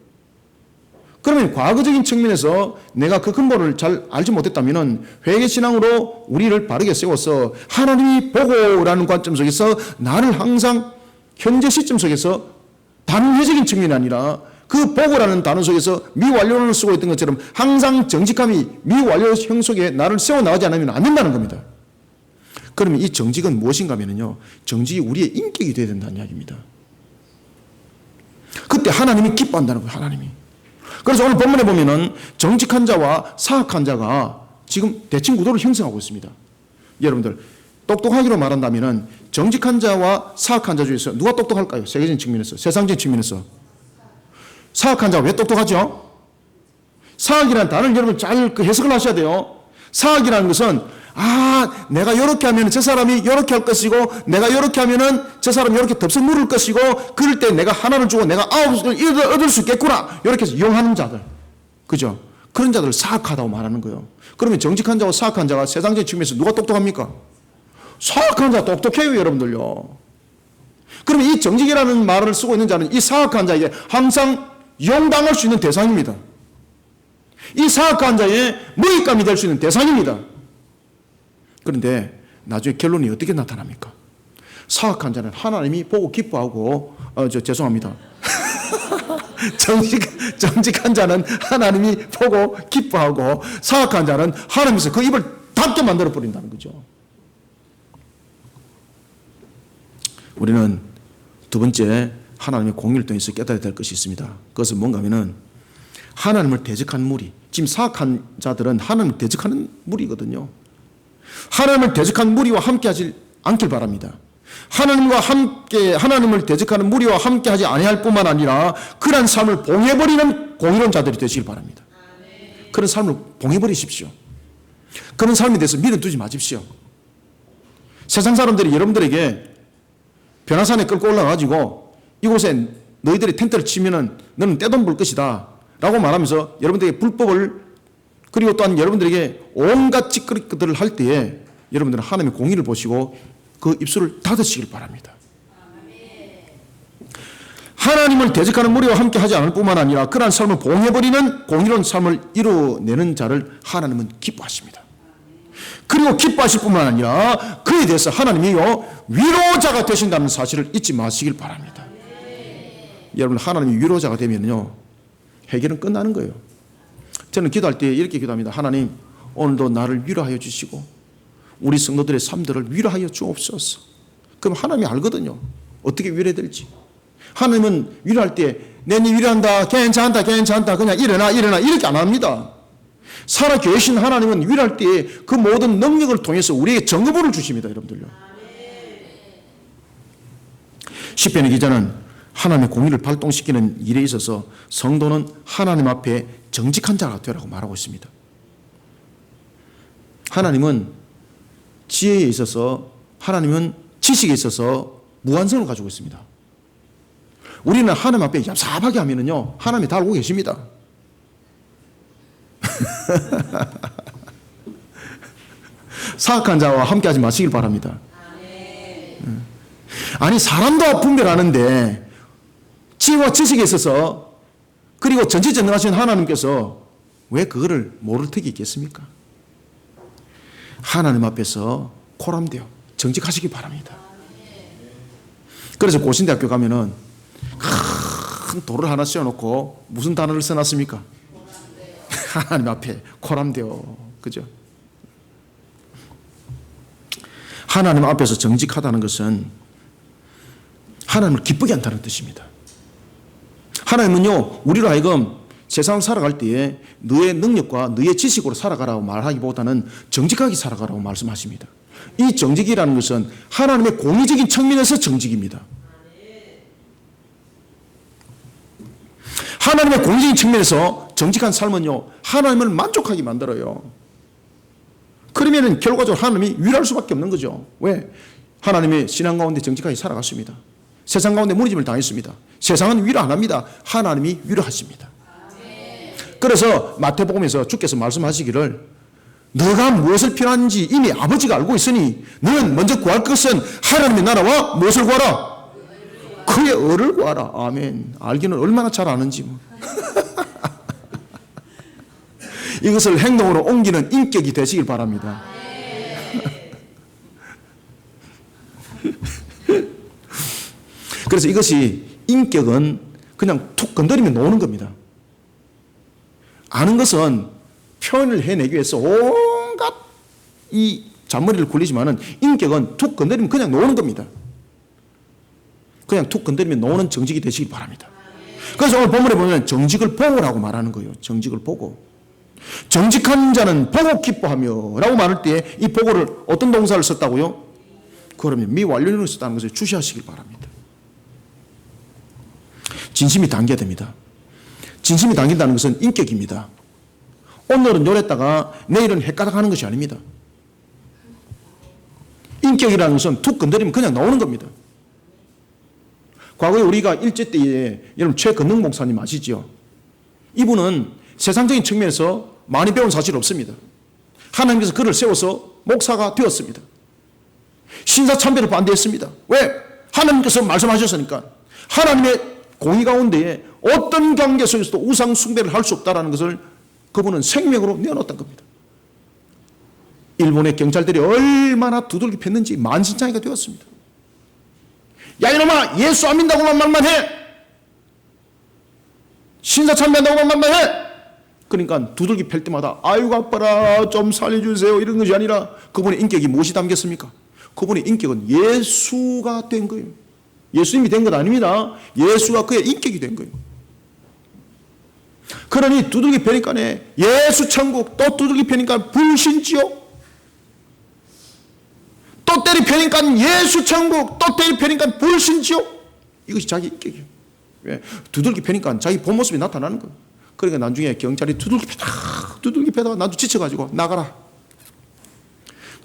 그러면 과거적인 측면에서 내가 그 근본을 잘 알지 못했다면 회개신앙으로 우리를 바르게 세워서 하나님이 보고라는 관점 속에서 나를 항상 현재 시점 속에서 단회적인 측면이 아니라 그 보고라는 단어 속에서 미완료를 쓰고 있던 것처럼 항상 정직함이 미완료형 속에 나를 세워나가지 않으면 안 된다는 겁니다. 그러면 이 정직은 무엇인가 하면요, 정직이 우리의 인격이 되어야 된다는 이야기입니다. 그때 하나님이 기뻐한다는 거예요. 하나님이. 그래서 오늘 본문에 보면은 정직한 자와 사악한 자가 지금 대칭 구도를 형성하고 있습니다. 여러분들, 똑똑하기로 말한다면은 정직한 자와 사악한 자 중에서 누가 똑똑할까요? 세계적인 측면에서, 세상적인 측면에서. 사악한 자가 왜 똑똑하죠? 사악이라는 단어를 여러분 잘 해석을 하셔야 돼요. 사악이라는 것은 내가 이렇게 하면 저 사람이 이렇게 할 것이고, 내가 이렇게 하면은 저 사람이 이렇게 덥석 물을 것이고, 그럴 때 내가 하나를 주고 내가 9을 얻을 수 있겠구나, 이렇게 해서 이용하는 자들, 그죠? 그런 자들을 사악하다고 말하는 거예요. 그러면 정직한 자와 사악한 자가 세상적인 측면에서 누가 똑똑합니까? 사악한 자 똑똑해요, 여러분들요. 그러면 이 정직이라는 말을 쓰고 있는 자는 이 사악한 자에게 항상 이용당할 수 있는 대상입니다. 이 사악한 자의 먹잇감이 될 수 있는 대상입니다. 그런데 나중에 결론이 어떻게 나타납니까? 사악한 자는 하나님이 보고 기뻐하고 죄송합니다. 정직한 자는 하나님이 보고 기뻐하고 사악한 자는 하나님께서 그 입을 닫게 만들어 버린다는 거죠. 우리는 두 번째 하나님의 공의를 통해서 깨달아야 될 것이 있습니다. 그것은 뭔가 하면은 하나님을 대적하는 무리. 지금 사악한 자들은 하나님을 대적하는 무리거든요. 하나님을 대적하는 무리와 함께 하지 않길 바랍니다. 하나님을 대적하는 무리와 함께 하지 아니할 뿐만 아니라 그런 삶을 봉해버리는 공의로운 자들이 되시길 바랍니다. 그런 삶을 봉해버리십시오. 그런 삶에 대해서 밀어두지 마십시오. 세상 사람들이 여러분들에게 변화산에 끌고 올라가가지고 이곳에 너희들이 텐트를 치면은 너는 떼돈 벌 것이다 라고 말하면서 여러분들에게 불법을 그리고 또한 여러분들에게 온갖 짓거리들을 할 때에 여러분들은 하나님의 공의를 보시고 그 입술을 닫으시길 바랍니다. 하나님을 대적하는 무리와 함께 하지 않을 뿐만 아니라 그러한 삶을 봉해버리는 공의로운 삶을 이루어내는 자를 하나님은 기뻐하십니다. 그리고 기뻐하실 뿐만 아니라 그에 대해서 하나님이요 위로자가 되신다는 사실을 잊지 마시길 바랍니다. 여러분 하나님이 위로자가 되면요 해결은 끝나는 거예요. 저는 기도할 때 이렇게 기도합니다. 하나님 오늘도 나를 위로하여 주시고 우리 성도들의 삶들을 위로하여 주옵소서. 그럼 하나님이 알거든요. 어떻게 위로해야 될지. 하나님은 위로할 때 내니 위로한다 괜찮다 그냥 일어나 이렇게 안 합니다. 살아 계신 하나님은 위로할 때 그 모든 능력을 통해서 우리에게 정보를 주십니다. 여러분들요. 시편의 기자는 하나님의 공의를 발동시키는 일에 있어서 성도는 하나님 앞에 정직한 자가 되라고 말하고 있습니다. 하나님은 지혜에 있어서 하나님은 지식에 있어서 무한성을 가지고 있습니다. 우리는 하나님 앞에 얍삽하게 하면은요 하나님이 다 알고 계십니다. 사악한 자와 함께 하지 마시길 바랍니다. 아니 사람도 분별하는데 지혜와 지식에 있어서 그리고 전지전능하신 하나님께서 왜 그거를 모를 턱이 있겠습니까? 하나님 앞에서 코람되어 정직하시기 바랍니다. 그래서 고신대학교 가면은 큰 돌을 하나 씌워놓고 무슨 단어를 써놨습니까? 하나님 앞에 코람되어. 그죠? 하나님 앞에서 정직하다는 것은 하나님을 기쁘게 한다는 뜻입니다. 하나님은요 우리로 하여금 세상을 살아갈 때에 너의 능력과 너의 지식으로 살아가라고 말하기보다는 정직하게 살아가라고 말씀하십니다. 이 정직이라는 것은 하나님의 공의적인 측면에서 정직입니다. 하나님의 공의적인 측면에서 정직한 삶은요 하나님을 만족하게 만들어요. 그러면 결과적으로 하나님이 위로할 수밖에 없는 거죠. 왜? 하나님의 신앙 가운데 정직하게 살아갔습니다. 세상 가운데 무너짐을 당했습니다. 세상은 위로 안 합니다. 하나님이 위로하십니다. 그래서 마태복음에서 주께서 말씀하시기를 너가 무엇을 필요한지 이미 아버지가 알고 있으니 너는 먼저 구할 것은 하나님의 나라와 무엇을 구하라? 그의 의를 구하라. 아멘. 알기는 얼마나 잘 아는지 뭐. 이것을 행동으로 옮기는 인격이 되시길 바랍니다. 그래서 이것이 인격은 그냥 툭 건드리면 노는 겁니다. 아는 것은 표현을 해내기 위해서 온갖 이 잔머리를 굴리지만은 인격은 툭 건드리면 그냥 노는 겁니다. 그냥 툭 건드리면 노는 정직이 되시길 바랍니다. 그래서 오늘 본문에 보면 정직을 보고라고 말하는 거예요. 정직을 보고. 정직한 자는 보고 기뻐하며 라고 말할 때 이 보고를 어떤 동사를 썼다고요? 그러면 미완료를 썼다는 것을 주시하시길 바랍니다. 진심이 담겨야 됩니다. 진심이 담긴다는 것은 인격입니다. 오늘은 요랬다가 내일은 헷가닥 하는 것이 아닙니다. 인격이라는 것은 툭 건드리면 그냥 나오는 겁니다. 과거에 우리가 일제 때에 여러분 최건능 목사님 아시죠? 이분은 세상적인 측면에서 많이 배운 사실 없습니다. 하나님께서 그를 세워서 목사가 되었습니다. 신사참배를 반대했습니다. 왜? 하나님께서 말씀하셨으니까. 하나님의 공의 가운데에 어떤 관계 속에서도 우상 숭배를 할 수 없다는 것을 그분은 생명으로 내어놓았던 겁니다. 일본의 경찰들이 얼마나 두들겨 팼는지 만신창이가 되었습니다. 야 이놈아, 예수 안 믿는다고만 말만 해. 신사 참배한다고만 말만 해. 그러니까 두들겨 팰 때마다 아이고 아빠라 좀 살려주세요 이런 것이 아니라 그분의 인격이 무엇이 담겼습니까? 그분의 인격은 예수가 된 거예요. 예수님이 된 것 아닙니다. 예수가 그의 인격이 된 거예요. 그러니 두들겨 패니까 예수 천국, 또 두들겨 패니까 불신지옥, 또 때리 패니까 예수 천국, 또 때리 패니까 불신지옥. 이것이 자기 인격이에요. 왜? 두들겨 패니까 자기 본 모습이 나타나는 거예요. 그러니까 나중에 경찰이 두들겨 패다가 나도 지쳐가지고 나가라.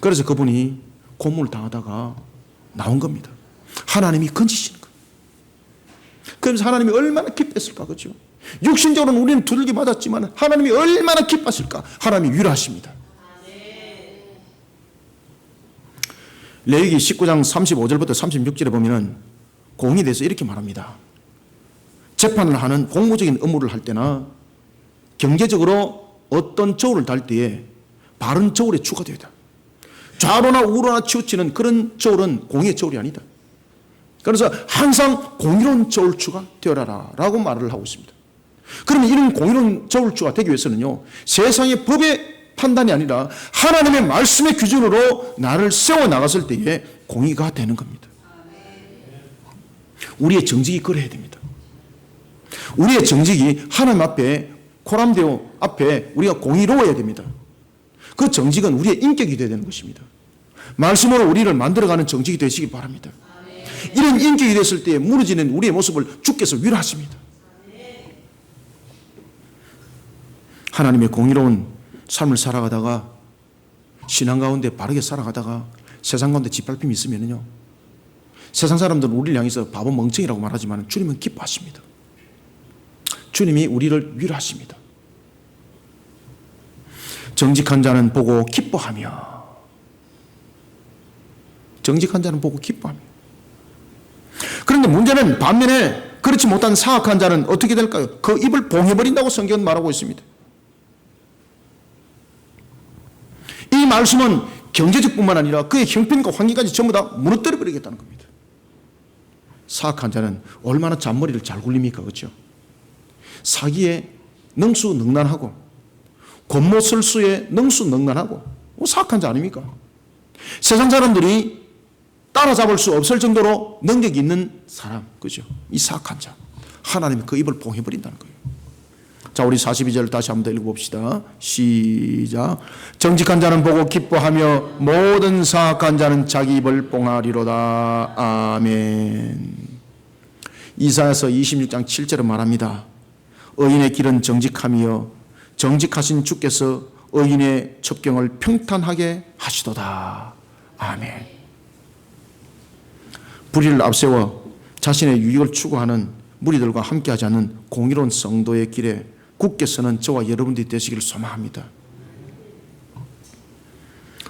그래서 그분이 고문을 당하다가 나온 겁니다. 하나님이 건지시는 거예요. 그러면서 하나님이 얼마나 기뻤을까, 그렇죠? 육신적으로는 우리는 두들겨 맞았지만 하나님이 얼마나 기뻤을까. 하나님이 위로하십니다. 레위기 19장 35절부터 36절에 보면은 공의에 대해서 이렇게 말합니다. 재판을 하는 공무적인 업무를 할 때나 경제적으로 어떤 저울을 달 때에 바른 저울에 추가되어야 돼. 좌로나 우로나 치우치는 그런 저울은 공의의 저울이 아니다. 그래서 항상 공의로운 저울추가 되어라 라고 말을 하고 있습니다. 그러면 이런 공의로운 저울추가 되기 위해서는요, 세상의 법의 판단이 아니라 하나님의 말씀의 기준으로 나를 세워나갔을 때에 공의가 되는 겁니다. 우리의 정직이 그래야 됩니다. 우리의 정직이 하나님 앞에, 코람데오 앞에 우리가 공의로워야 됩니다. 그 정직은 우리의 인격이 되어야 되는 것입니다. 말씀으로 우리를 만들어가는 정직이 되시기 바랍니다. 이런 인격이 됐을 때 무너지는 우리의 모습을 주께서 위로하십니다. 하나님의 공의로운 삶을 살아가다가 신앙 가운데 바르게 살아가다가 세상 가운데 짓밟힘이 있으면요, 세상 사람들은 우리를 향해서 바보 멍청이라고 말하지만 주님은 기뻐하십니다. 주님이 우리를 위로하십니다. 정직한 자는 보고 기뻐하며, 정직한 자는 보고 기뻐하며. 그런데 문제는 반면에 그렇지 못한 사악한 자는 어떻게 될까요? 그 입을 봉해버린다고 성경은 말하고 있습니다. 이 말씀은 경제적 뿐만 아니라 그의 형편과 환경까지 전부 다 무너뜨려 버리겠다는 겁니다. 사악한 자는 얼마나 잔머리를 잘 굴립니까? 그렇죠? 사기에 능수능란하고 권모설수에 능수능란하고 사악한 자 아닙니까? 세상 사람들이 따라잡을 수 없을 정도로 능력이 있는 사람, 그죠? 이 사악한 자, 하나님이 그 입을 봉해버린다는 거예요. 자, 우리 42절 다시 한번 더 읽어봅시다. 시작. 정직한 자는 보고 기뻐하며 모든 사악한 자는 자기 입을 봉하리로다. 아멘. 이사야서 26장 7절은 말합니다. 의인의 길은 정직함이요 정직하신 주께서 의인의 첩경을 평탄하게 하시도다. 아멘. 불의를 앞세워 자신의 유익을 추구하는 무리들과 함께하지 않는 공의로운 성도의 길에 굳게 서는 저와 여러분들이 되시기를 소망합니다.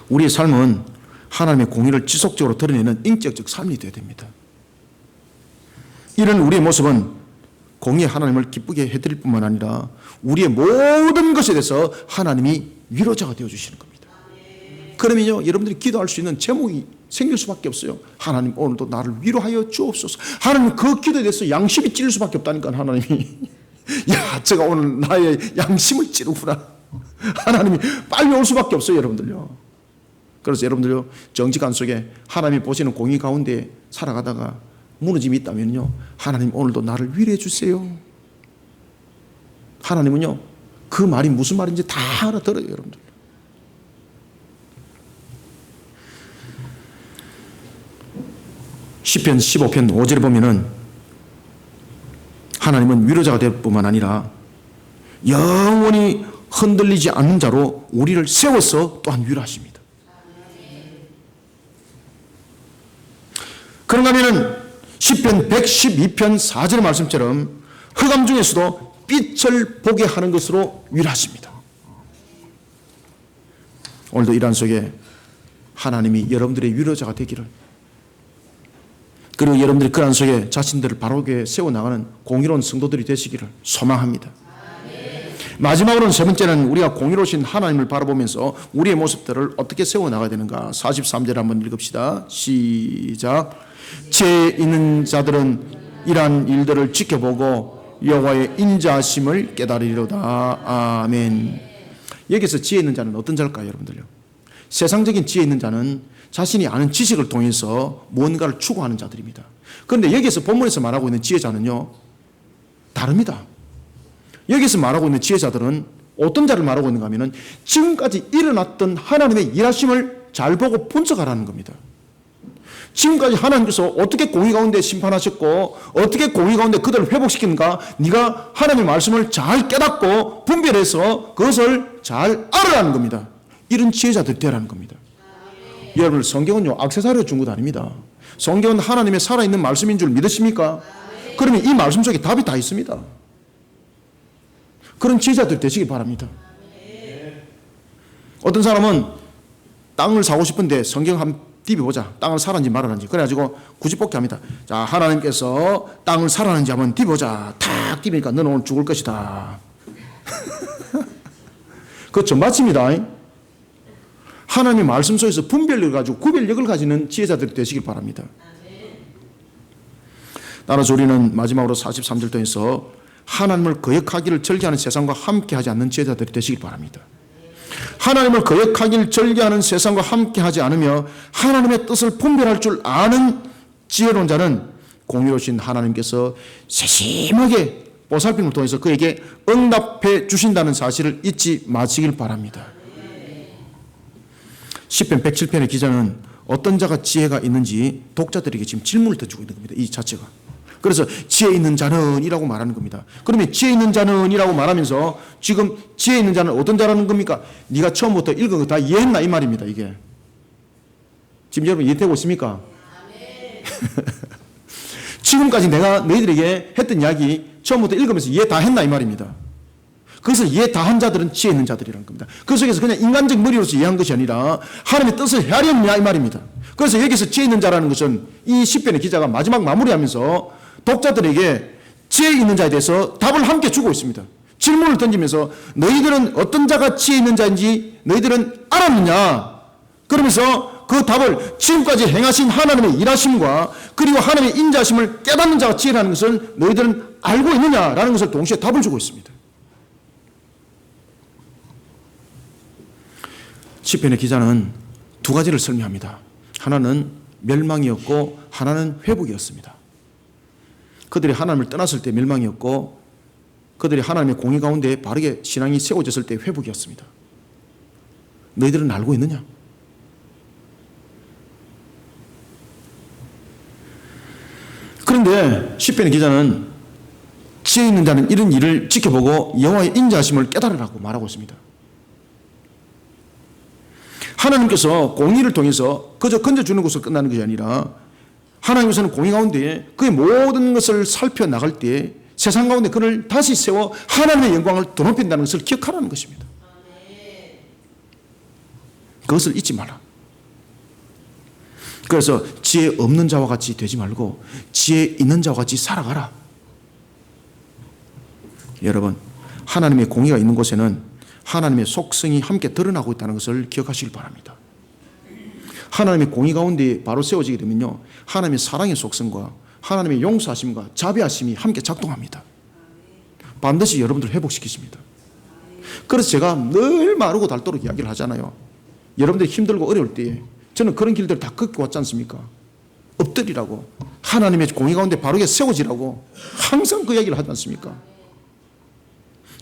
우리의 삶은 하나님의 공의를 지속적으로 드러내는 인격적 삶이 되어야 됩니다. 이런 우리의 모습은 공의의 하나님을 기쁘게 해드릴 뿐만 아니라 우리의 모든 것에 대해서 하나님이 위로자가 되어주시는 겁니다. 그러면요, 여러분들이 기도할 수 있는 제목이 생길 수밖에 없어요. 하나님 오늘도 나를 위로하여 주옵소서. 하나님 그 기도에 대해서 양심이 찔릴 수밖에 없다니까. 하나님이 야, 제가 오늘 나의 양심을 찌르구나. 하나님이 빨리 올 수밖에 없어요, 여러분들요. 그래서 여러분들요, 정직한 속에 하나님이 보시는 공의 가운데 살아가다가 무너짐이 있다면요, 하나님 오늘도 나를 위로해 주세요. 하나님은요, 그 말이 무슨 말인지 다 알아들어요, 여러분들. 시편 15편 5절에 보면은 하나님은 위로자가 될 뿐만 아니라 영원히 흔들리지 않는 자로 우리를 세워서 또한 위로하십니다. 그런가 하면은 시편 112편 4절 말씀처럼 흑암 중에서도 빛을 보게 하는 것으로 위로하십니다. 오늘도 이러한 속에 하나님이 여러분들의 위로자가 되기를, 그리고 여러분들이 그 안 속에 자신들을 바르게 세워나가는 공의로운 성도들이 되시기를 소망합니다. 마지막으로는 세 번째는 우리가 공의로우신 하나님을 바라보면서 우리의 모습들을 어떻게 세워나가야 되는가. 43절 한번 읽읍시다. 시작. 지혜 있는 자들은 이러한 일들을 지켜보고 여호와의 인자하심을 깨달으리로다. 아멘. 여기서 지혜 있는 자는 어떤 자일까요, 여러분들요? 세상적인 지혜 있는 자는 자신이 아는 지식을 통해서 무언가를 추구하는 자들입니다. 그런데 여기서 본문에서 말하고 있는 지혜자는요, 다릅니다. 여기서 말하고 있는 지혜자들은 어떤 자를 말하고 있는가 하면은 지금까지 일어났던 하나님의 일하심을 잘 보고 분석하라는 겁니다. 지금까지 하나님께서 어떻게 공의 가운데 심판하셨고 어떻게 공의 가운데 그들을 회복시키는가, 네가 하나님의 말씀을 잘 깨닫고 분별해서 그것을 잘 알아라는 겁니다. 이런 지혜자들이 되라는 겁니다. 여러분, 성경은요 액세서리로 준 것 아닙니다. 성경은 하나님의 살아있는 말씀인 줄 믿으십니까? 그러면 이 말씀 속에 답이 다 있습니다. 그런 지혜자들 되시기 바랍니다. 어떤 사람은 땅을 사고 싶은데 성경 한번 뒤벼보자. 땅을 사는지 말하는지. 그래가지고 굳이뽑기 합니다. 자, 하나님께서 땅을 사라는지 한번 뒤보자. 탁 뒤비니까 너는 오늘 죽을 것이다. 그거 전마칩니다. 하나님의 말씀 속에서 분별력을 가지고 구별력을 가지는 지혜자들이 되시길 바랍니다. 따라서 우리는 마지막으로 43절 통해서 하나님을 거역하기를 절개하는 세상과 함께하지 않는 지혜자들이 되시길 바랍니다. 하나님을 거역하기를 절개하는 세상과 함께하지 않으며 하나님의 뜻을 분별할 줄 아는 지혜로운 자는 공의로우신 하나님께서 세심하게 보살핌을 통해서 그에게 응답해 주신다는 사실을 잊지 마시길 바랍니다. 시편 107편의 기자는 어떤 자가 지혜가 있는지 독자들에게 지금 질문을 던지고 있는 겁니다. 이 자체가. 그래서 지혜 있는 자는 이라고 말하는 겁니다. 그러면 지혜 있는 자는 이라고 말하면서 지금 지혜 있는 자는 어떤 자라는 겁니까? 네가 처음부터 읽은 거 다 이해했나 이 말입니다. 이게 지금 여러분 이해되고 있습니까? 지금까지 내가 너희들에게 했던 이야기 처음부터 읽으면서 이해 다 했나 이 말입니다. 그것을 이해 다 한 자들은 지혜 있는 자들이라는 겁니다. 그 속에서 그냥 인간적 머리로서 이해한 것이 아니라 하나님의 뜻을 헤아렸냐 이 말입니다. 그래서 여기서 지혜 있는 자라는 것은 이 시편의 기자가 마지막 마무리하면서 독자들에게 지혜 있는 자에 대해서 답을 함께 주고 있습니다. 질문을 던지면서 너희들은 어떤 자가 지혜 있는 자인지 너희들은 알았느냐? 그러면서 그 답을 지금까지 행하신 하나님의 일하심과 그리고 하나님의 인자하심을 깨닫는 자가 지혜라는 것을 너희들은 알고 있느냐라는 것을 동시에 답을 주고 있습니다. 시편의 기자는 두 가지를 설명합니다. 하나는 멸망이었고 하나는 회복이었습니다. 그들이 하나님을 떠났을 때 멸망이었고 그들이 하나님의 공의 가운데 바르게 신앙이 세워졌을 때 회복이었습니다. 너희들은 알고 있느냐? 그런데 시편의 기자는 지혜 있는 자는 이런 일을 지켜보고 여호와의 인자하심을 깨달으라고 말하고 있습니다. 하나님께서 공의를 통해서 그저 건져주는 것으로 끝나는 것이 아니라 하나님께서는 공의 가운데 그의 모든 것을 살펴나갈 때 세상 가운데 그를 다시 세워 하나님의 영광을 드높인다는 것을 기억하라는 것입니다. 그것을 잊지 마라. 그래서 지혜 없는 자와 같이 되지 말고 지혜 있는 자와 같이 살아가라. 여러분, 하나님의 공의가 있는 곳에는 하나님의 속성이 함께 드러나고 있다는 것을 기억하시길 바랍니다. 하나님의 공의 가운데 바로 세워지게 되면요, 하나님의 사랑의 속성과 하나님의 용서하심과 자비하심이 함께 작동합니다. 반드시 여러분들 회복시키십니다. 그래서 제가 늘 마르고 닳도록 이야기를 하잖아요. 여러분들이 힘들고 어려울 때 저는 그런 길들을 다 겪고 왔지 않습니까? 엎드리라고, 하나님의 공의 가운데 바르게 세워지라고 항상 그 이야기를 하지 않습니까?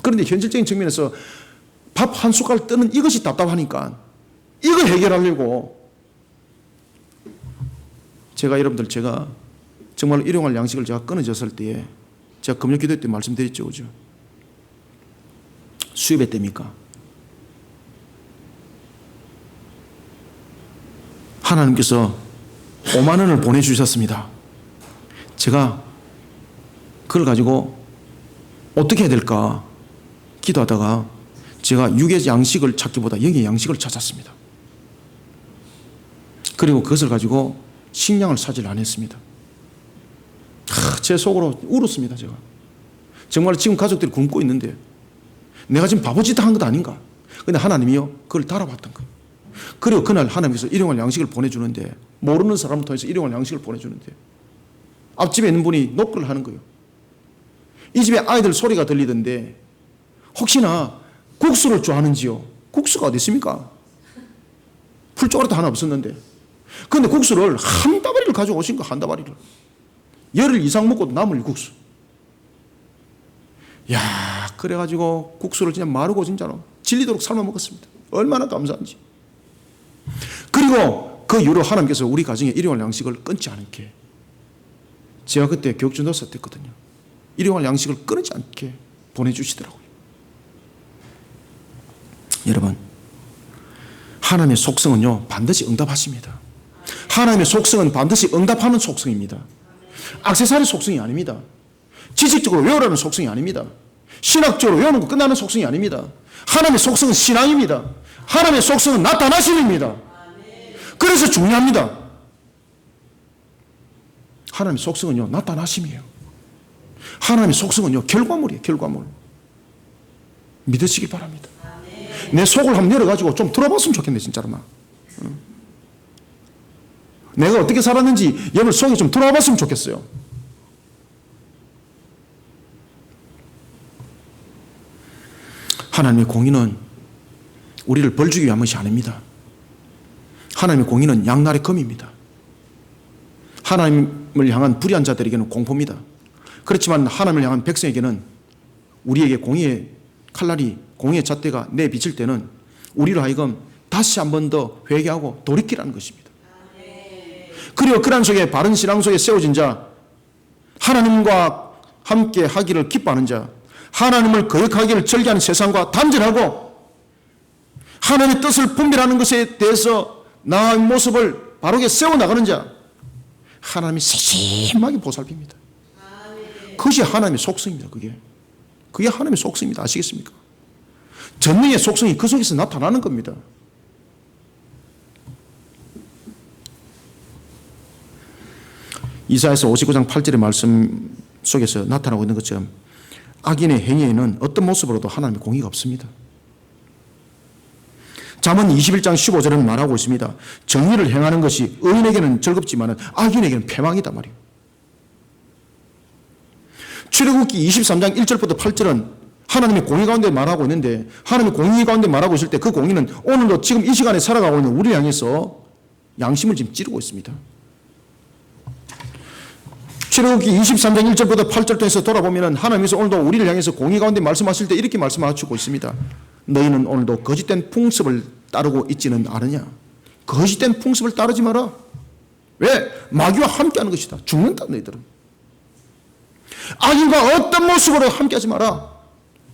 그런데 현실적인 측면에서 밥 한 숟갈 뜨는 이것이 답답하니까 이걸 해결하려고 제가 정말 일용할 양식을 제가 끊어졌을 때에 제가 금요 기도 때 말씀드렸죠. 그죠? 수입의 때입니까? 하나님께서 5만 원을 보내주셨습니다. 제가 그걸 가지고 어떻게 해야 될까 기도하다가 제가 육의 양식을 찾기보다 영의 양식을 찾았습니다. 그리고 그것을 가지고 식량을 사질 안 했습니다. 제 속으로 울었습니다. 제가 정말 지금 가족들이 굶고 있는데 내가 지금 바보짓 한 것 아닌가? 근데 하나님이요, 그걸 달아봤던 거예요. 그리고 그날 하나님께서 일용할 양식을 보내주는데, 모르는 사람을 통해서 일용할 양식을 보내주는데, 앞집에 있는 분이 녹을 하는 거예요. 이 집에 아이들 소리가 들리던데 혹시나 국수를 좋아하는지요? 국수가 어디 있습니까? 풀조각도 하나 없었는데. 그런데 국수를 한 다발이를 가져오신 거, 한 다발이를. 열흘 이상 먹고도 남을 국수. 야, 그래가지고 국수를 진짜 마르고 진짜로 질리도록 삶아 먹었습니다. 얼마나 감사한지. 그리고 그 이후로 하나님께서 우리 가정에 일용할 양식을 끊지 않게, 제가 그때 교육전도사 때거든요. 일용할 양식을 끊지 않게 보내주시더라고요. 여러분, 하나님의 속성은요, 반드시 응답하십니다. 하나님의 속성은 반드시 응답하는 속성입니다. 액세서리 속성이 아닙니다. 지식적으로 외우라는 속성이 아닙니다. 신학적으로 외우는 거 끝나는 속성이 아닙니다. 하나님의 속성은 신앙입니다. 하나님의 속성은 나타나심입니다. 그래서 중요합니다. 하나님의 속성은요, 나타나심이에요. 하나님의 속성은요, 결과물이에요. 결과물. 믿으시기 바랍니다. 내 속을 한번 열어가지고 좀 들어봤으면 좋겠네, 진짜로 막. 내가 어떻게 살았는지 여러분 속에 좀 들어봤으면 좋겠어요. 하나님의 공의는 우리를 벌주기 위한 것이 아닙니다. 하나님의 공의는 양날의 검입니다. 하나님을 향한 불의한 자들에게는 공포입니다. 그렇지만 하나님을 향한 백성에게는, 우리에게 공의의 칼날이, 공의의 잣대가 내비칠 때는 우리로 하여금 다시 한 번 더 회개하고 돌이키라는 것입니다. 그리고 그런 속에, 바른 신앙 속에 세워진 자, 하나님과 함께 하기를 기뻐하는 자, 하나님을 거역하기를 즐겨하는 세상과 단절하고 하나님의 뜻을 분별하는 것에 대해서 나의 모습을 바르게 세워나가는 자, 하나님이 세심하게 보살핍니다. 그것이 하나님의 속성입니다. 그게 하나님의 속성입니다. 아시겠습니까? 전능의 속성이 그 속에서 나타나는 겁니다. 이사야서 59장 8절의 말씀 속에서 나타나고 있는 것처럼 악인의 행위에는 어떤 모습으로도 하나님의 공의가 없습니다. 잠언 21장 15절은 말하고 있습니다. 정의를 행하는 것이 의인에게는 즐겁지만 악인에게는 패망이다 말이에요. 출애굽기 23장 1절부터 8절은 하나님의 공의 가운데 말하고 있는데, 하나님의 공의 가운데 말하고 있을 때 그 공의는 오늘도 지금 이 시간에 살아가고 있는 우리를 향해서 양심을 지금 찌르고 있습니다. 출애굽기 23장 1절부터 8절 통해서 돌아보면 하나님께서 오늘도 우리를 향해서 공의 가운데 말씀하실 때 이렇게 말씀하시고 있습니다. 너희는 오늘도 거짓된 풍습을 따르고 있지는 않으냐? 거짓된 풍습을 따르지 마라. 왜? 마귀와 함께하는 것이다. 죽는다 너희들은. 악인과 어떤 모습으로 함께하지 마라.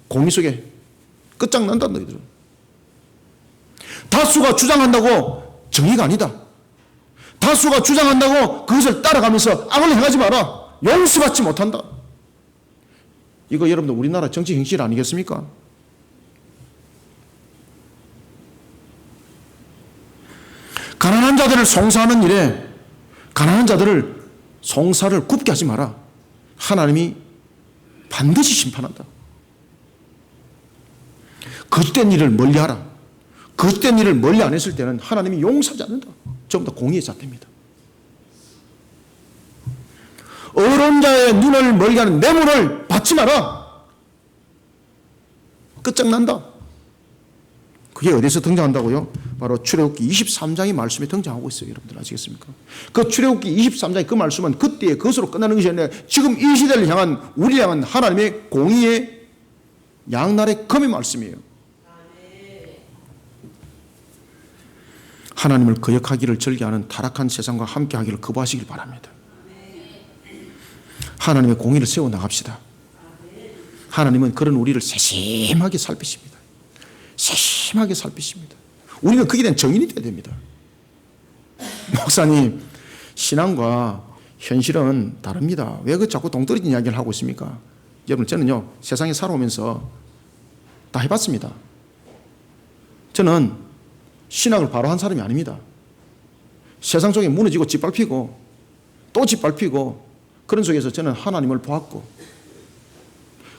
공의 속에 끝장난다 너희들은. 다수가 주장한다고 정의가 아니다. 다수가 주장한다고 그것을 따라가면서 악을 행하지 마라. 용서받지 못한다. 이거 여러분들 우리나라 정치 현실 아니겠습니까? 가난한 자들을 송사하는 일에 가난한 자들을 송사를 굽게 하지 마라. 하나님이 반드시 심판한다. 거짓된 일을 멀리하라. 거짓된 일을 멀리 안 했을 때는 하나님이 용서하지 않는다. 전부 다 공의의 잣대입니다. 어려운 자의 눈을 멀리하는 뇌물을 받지 마라. 끝장난다. 그게 어디서 등장한다고요? 바로 출애굽기 23장의 말씀에 등장하고 있어요. 여러분들 아시겠습니까? 그 출애굽기 23장의 그 말씀은 그때의 것으로 끝나는 것이 아니라 지금 이 시대를 향한, 우리를 향한 하나님의 공의의 양날의 검의 말씀이에요. 하나님을 거역하기를 즐겨하는 타락한 세상과 함께하기를 거부하시길 바랍니다. 하나님의 공의를 세워나갑시다. 하나님은 그런 우리를 세심하게 살피십니다. 세심하게 살피십니다. 우리는 거기에 대한 정인이 되어야 됩니다. 목사님, 신앙과 현실은 다릅니다. 왜 그 자꾸 동떨어진 이야기를 하고 있습니까? 여러분, 저는요, 세상에 살아오면서 다 해봤습니다. 저는 신앙을 바로 한 사람이 아닙니다. 세상 속에 무너지고 짓밟히고 또 짓밟히고 그런 속에서 저는 하나님을 보았고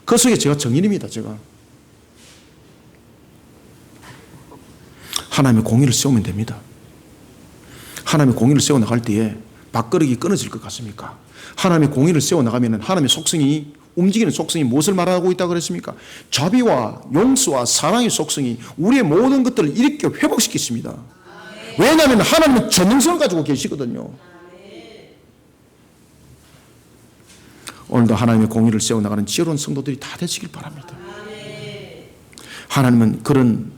그 속에 제가 정인입니다. 제가 하나님의 공의를 세우면 됩니다. 하나님의 공의를 세워나갈 때에 밥그릇이 끊어질 것 같습니까? 하나님의 공의를 세워나가면 하나님의 속성이, 움직이는 속성이 무엇을 말하고 있다고 그랬습니까? 자비와 용서와 사랑의 속성이 우리의 모든 것들을 일으켜 회복시키십니다. 왜냐하면 하나님은 전능성을 가지고 계시거든요. 오늘도 하나님의 공의를 세워나가는 지혜로운 성도들이 다 되시길 바랍니다. 하나님은 그런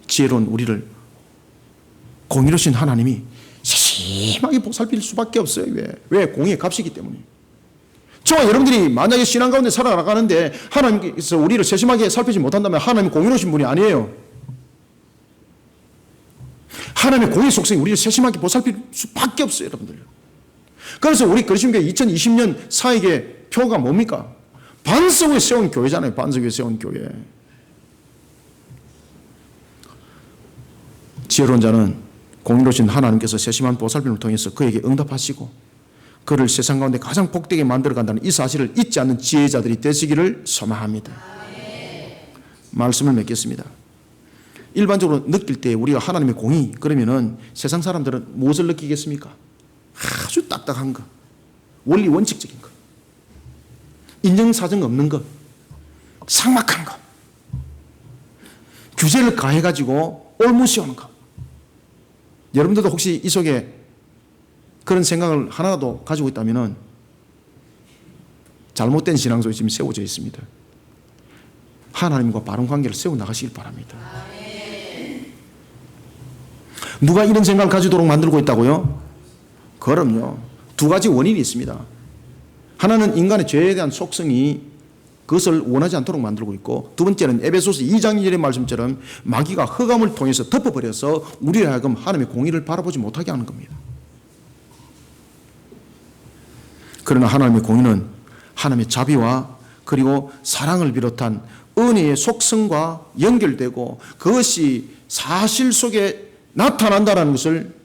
지혜로운 우리를, 공의로우신 하나님이 세심하게 보살필 수밖에 없어요. 왜? 공의의 값이기 때문에. 저와 여러분들이 만약에 신앙 가운데 살아가는데 하나님께서 우리를 세심하게 살피지 못한다면 하나님이 공의로우신 분이 아니에요. 하나님의 공의 속성이 우리를 세심하게 보살필 수밖에 없어요, 여러분들. 그래서 우리 그리스도교회 2020년 사역의 표가 뭡니까? 반석 위에 세운 교회잖아요. 반석 위에 세운 교회. 지혜로운 자는 공의로우신 하나님께서 세심한 보살핌을 통해서 그에게 응답하시고 그를 세상 가운데 가장 복되게 만들어간다는 이 사실을 잊지 않는 지혜자들이 되시기를 소망합니다. 말씀을 맺겠습니다. 일반적으로 느낄 때 우리가 하나님의 공의, 그러면은 세상 사람들은 무엇을 느끼겠습니까? 아주 딱딱한 것, 원리 원칙적인 것, 인정사정 없는 것, 삭막한 것, 규제를 가해가지고 올무시하는 것. 여러분들도 혹시 이 속에 그런 생각을 하나라도 가지고 있다면 잘못된 신앙 속에 지금 세워져 있습니다. 하나님과 바른 관계를 세워나가시길 바랍니다. 누가 이런 생각을 가지도록 만들고 있다고요? 그럼요. 두 가지 원인이 있습니다. 하나는 인간의 죄에 대한 속성이 그것을 원하지 않도록 만들고 있고, 두 번째는 에베소서 2장 2절의 말씀처럼 마귀가 흑암을 통해서 덮어버려서 우리를 하여금 하나님의 공의를 바라보지 못하게 하는 겁니다. 그러나 하나님의 공의는 하나님의 자비와 그리고 사랑을 비롯한 은혜의 속성과 연결되고 그것이 사실 속에 나타난다는 것을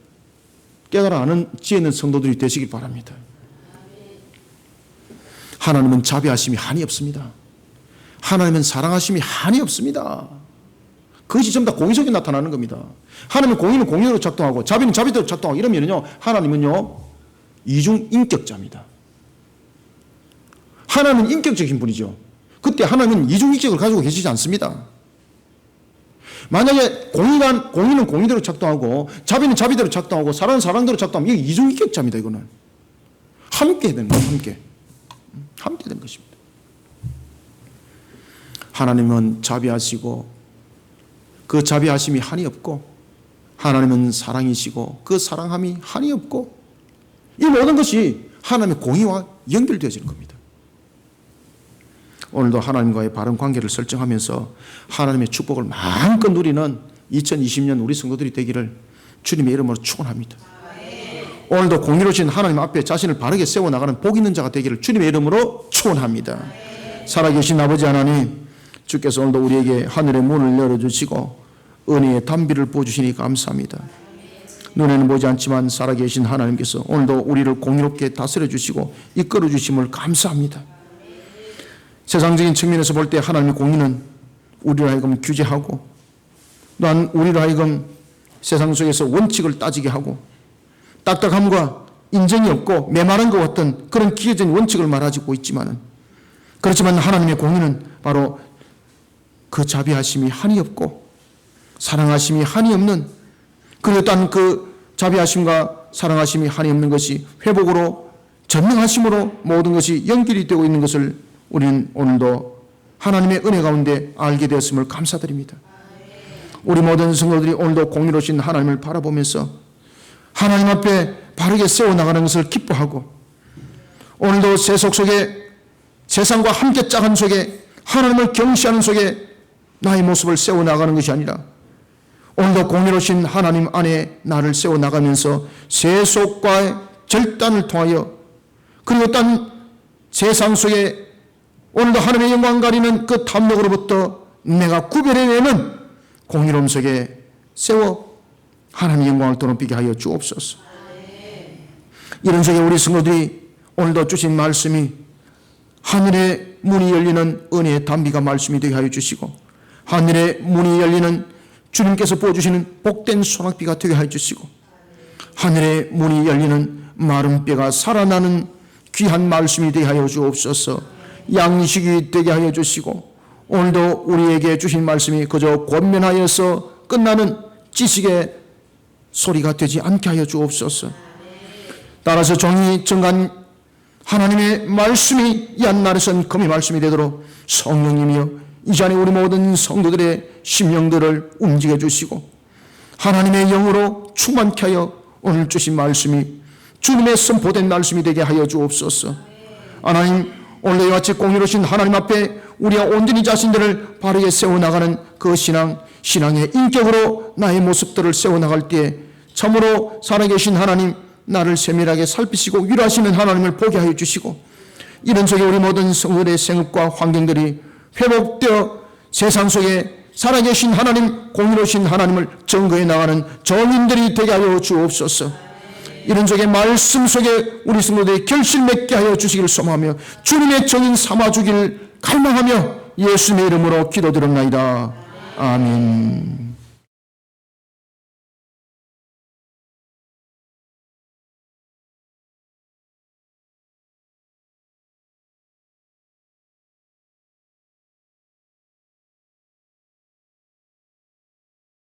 깨달아 아는 지혜 있는 성도들이 되시기 바랍니다. 하나님은 자비하심이 한이 없습니다. 하나님은 사랑하심이 한이 없습니다. 그것이 전부 다 공의 속에 나타나는 겁니다. 하나님은 공의는 공의대로 작동하고 자비는 자비대로 작동하고 이러면요, 하나님은요 이중인격자입니다. 하나님은 인격적인 분이죠. 그때 하나님은 이중인격을 가지고 계시지 않습니다. 만약에 공의는 공의대로 작동하고 자비는 자비대로 작동하고 사랑은 사랑대로 작동하면 이게 이중인격자입니다. 이거는 함께 해야 되는 거예요. 함께 되는 것입니다. 하나님은 자비하시고 그 자비하심이 한이 없고, 하나님은 사랑이시고 그 사랑함이 한이 없고, 이 모든 것이 하나님의 공의와 연결되어지는 겁니다. 오늘도 하나님과의 바른 관계를 설정하면서 하나님의 축복을 마음껏 누리는 2020년 우리 성도들이 되기를 주님의 이름으로 축원합니다. 오늘도 공의로우신 하나님 앞에 자신을 바르게 세워나가는 복 있는 자가 되기를 주님의 이름으로 축원합니다. 살아계신 아버지 하나님, 주께서 오늘도 우리에게 하늘의 문을 열어주시고 은혜의 담비를 부어주시니 감사합니다. 눈에는 보이지 않지만 살아계신 하나님께서 오늘도 우리를 공의롭게 다스려 주시고 이끌어 주심을 감사합니다. 세상적인 측면에서 볼 때 하나님의 공의는 우리로 하여금 규제하고, 또한 우리로 하여금 세상 속에서 원칙을 따지게 하고 딱딱함과 인정이 없고 메마른 것 같은 그런 기계적인 원칙을 말하고 있지만, 그렇지만 하나님의 공의는 바로 그 자비하심이 한이 없고 사랑하심이 한이 없는, 그리고 또한 그 자비하심과 사랑하심이 한이 없는 것이 회복으로 전능하심으로 모든 것이 연결이 되고 있는 것을 우리는 오늘도 하나님의 은혜 가운데 알게 되었음을 감사드립니다. 우리 모든 성도들이 오늘도 공의로우신 하나님을 바라보면서 하나님 앞에 바르게 세워나가는 것을 기뻐하고, 오늘도 세속 속에 세상과 함께 짜간 속에 하나님을 경시하는 속에 나의 모습을 세워나가는 것이 아니라 오늘도 공의로우신 하나님 안에 나를 세워나가면서 세속과의 절단을 통하여, 그리고 딴 세상 속에 오늘도 하나님의 영광 가리는 그 탐욕으로부터 내가 구별해내는 공의로움 속에 세워 하나님의 영광을 드높이게 하여 주옵소서. 이런 속에 우리 성도들이 오늘도 주신 말씀이 하늘의 문이 열리는 은혜의 담비가 말씀이 되게 하여 주시고, 하늘의 문이 열리는 주님께서 부어주시는 복된 소낙비가 되게 하여 주시고, 하늘의 문이 열리는 마른 뼈가 살아나는 귀한 말씀이 되게 하여 주옵소서. 양식이 되게 하여 주시고, 오늘도 우리에게 주신 말씀이 그저 권면하여서 끝나는 지식의 소리가 되지 않게 하여 주옵소서. 따라서 종이 정한 하나님의 말씀이 옛날에선 금의 말씀이 되도록 성령님이여 이 자리에 우리 모든 성도들의 심령들을 움직여 주시고, 하나님의 영으로 충만케 하여 오늘 주신 말씀이 주님의 선포된 말씀이 되게 하여 주옵소서. 하나님, 오늘도 이와 같이 공의로우신 하나님 앞에 우리가 온전히 자신들을 바르게 세워나가는 그 신앙의 인격으로 나의 모습들을 세워나갈 때에 참으로 살아계신 하나님, 나를 세밀하게 살피시고 위로하시는 하나님을 보게 하여 주시고, 이런 속에 우리 모든 성도들의 생업과 환경들이 회복되어 세상 속에 살아계신 하나님, 공의로우신 하나님을 증거해 나가는 정인들이 되게 하여 주옵소서. 이런 속에 말씀 속에 우리 성도들이 결실 맺게 하여 주시기를 소망하며 주님의 정인 삼아주길 갈망하며 예수님의 이름으로 기도드렸나이다. 아멘.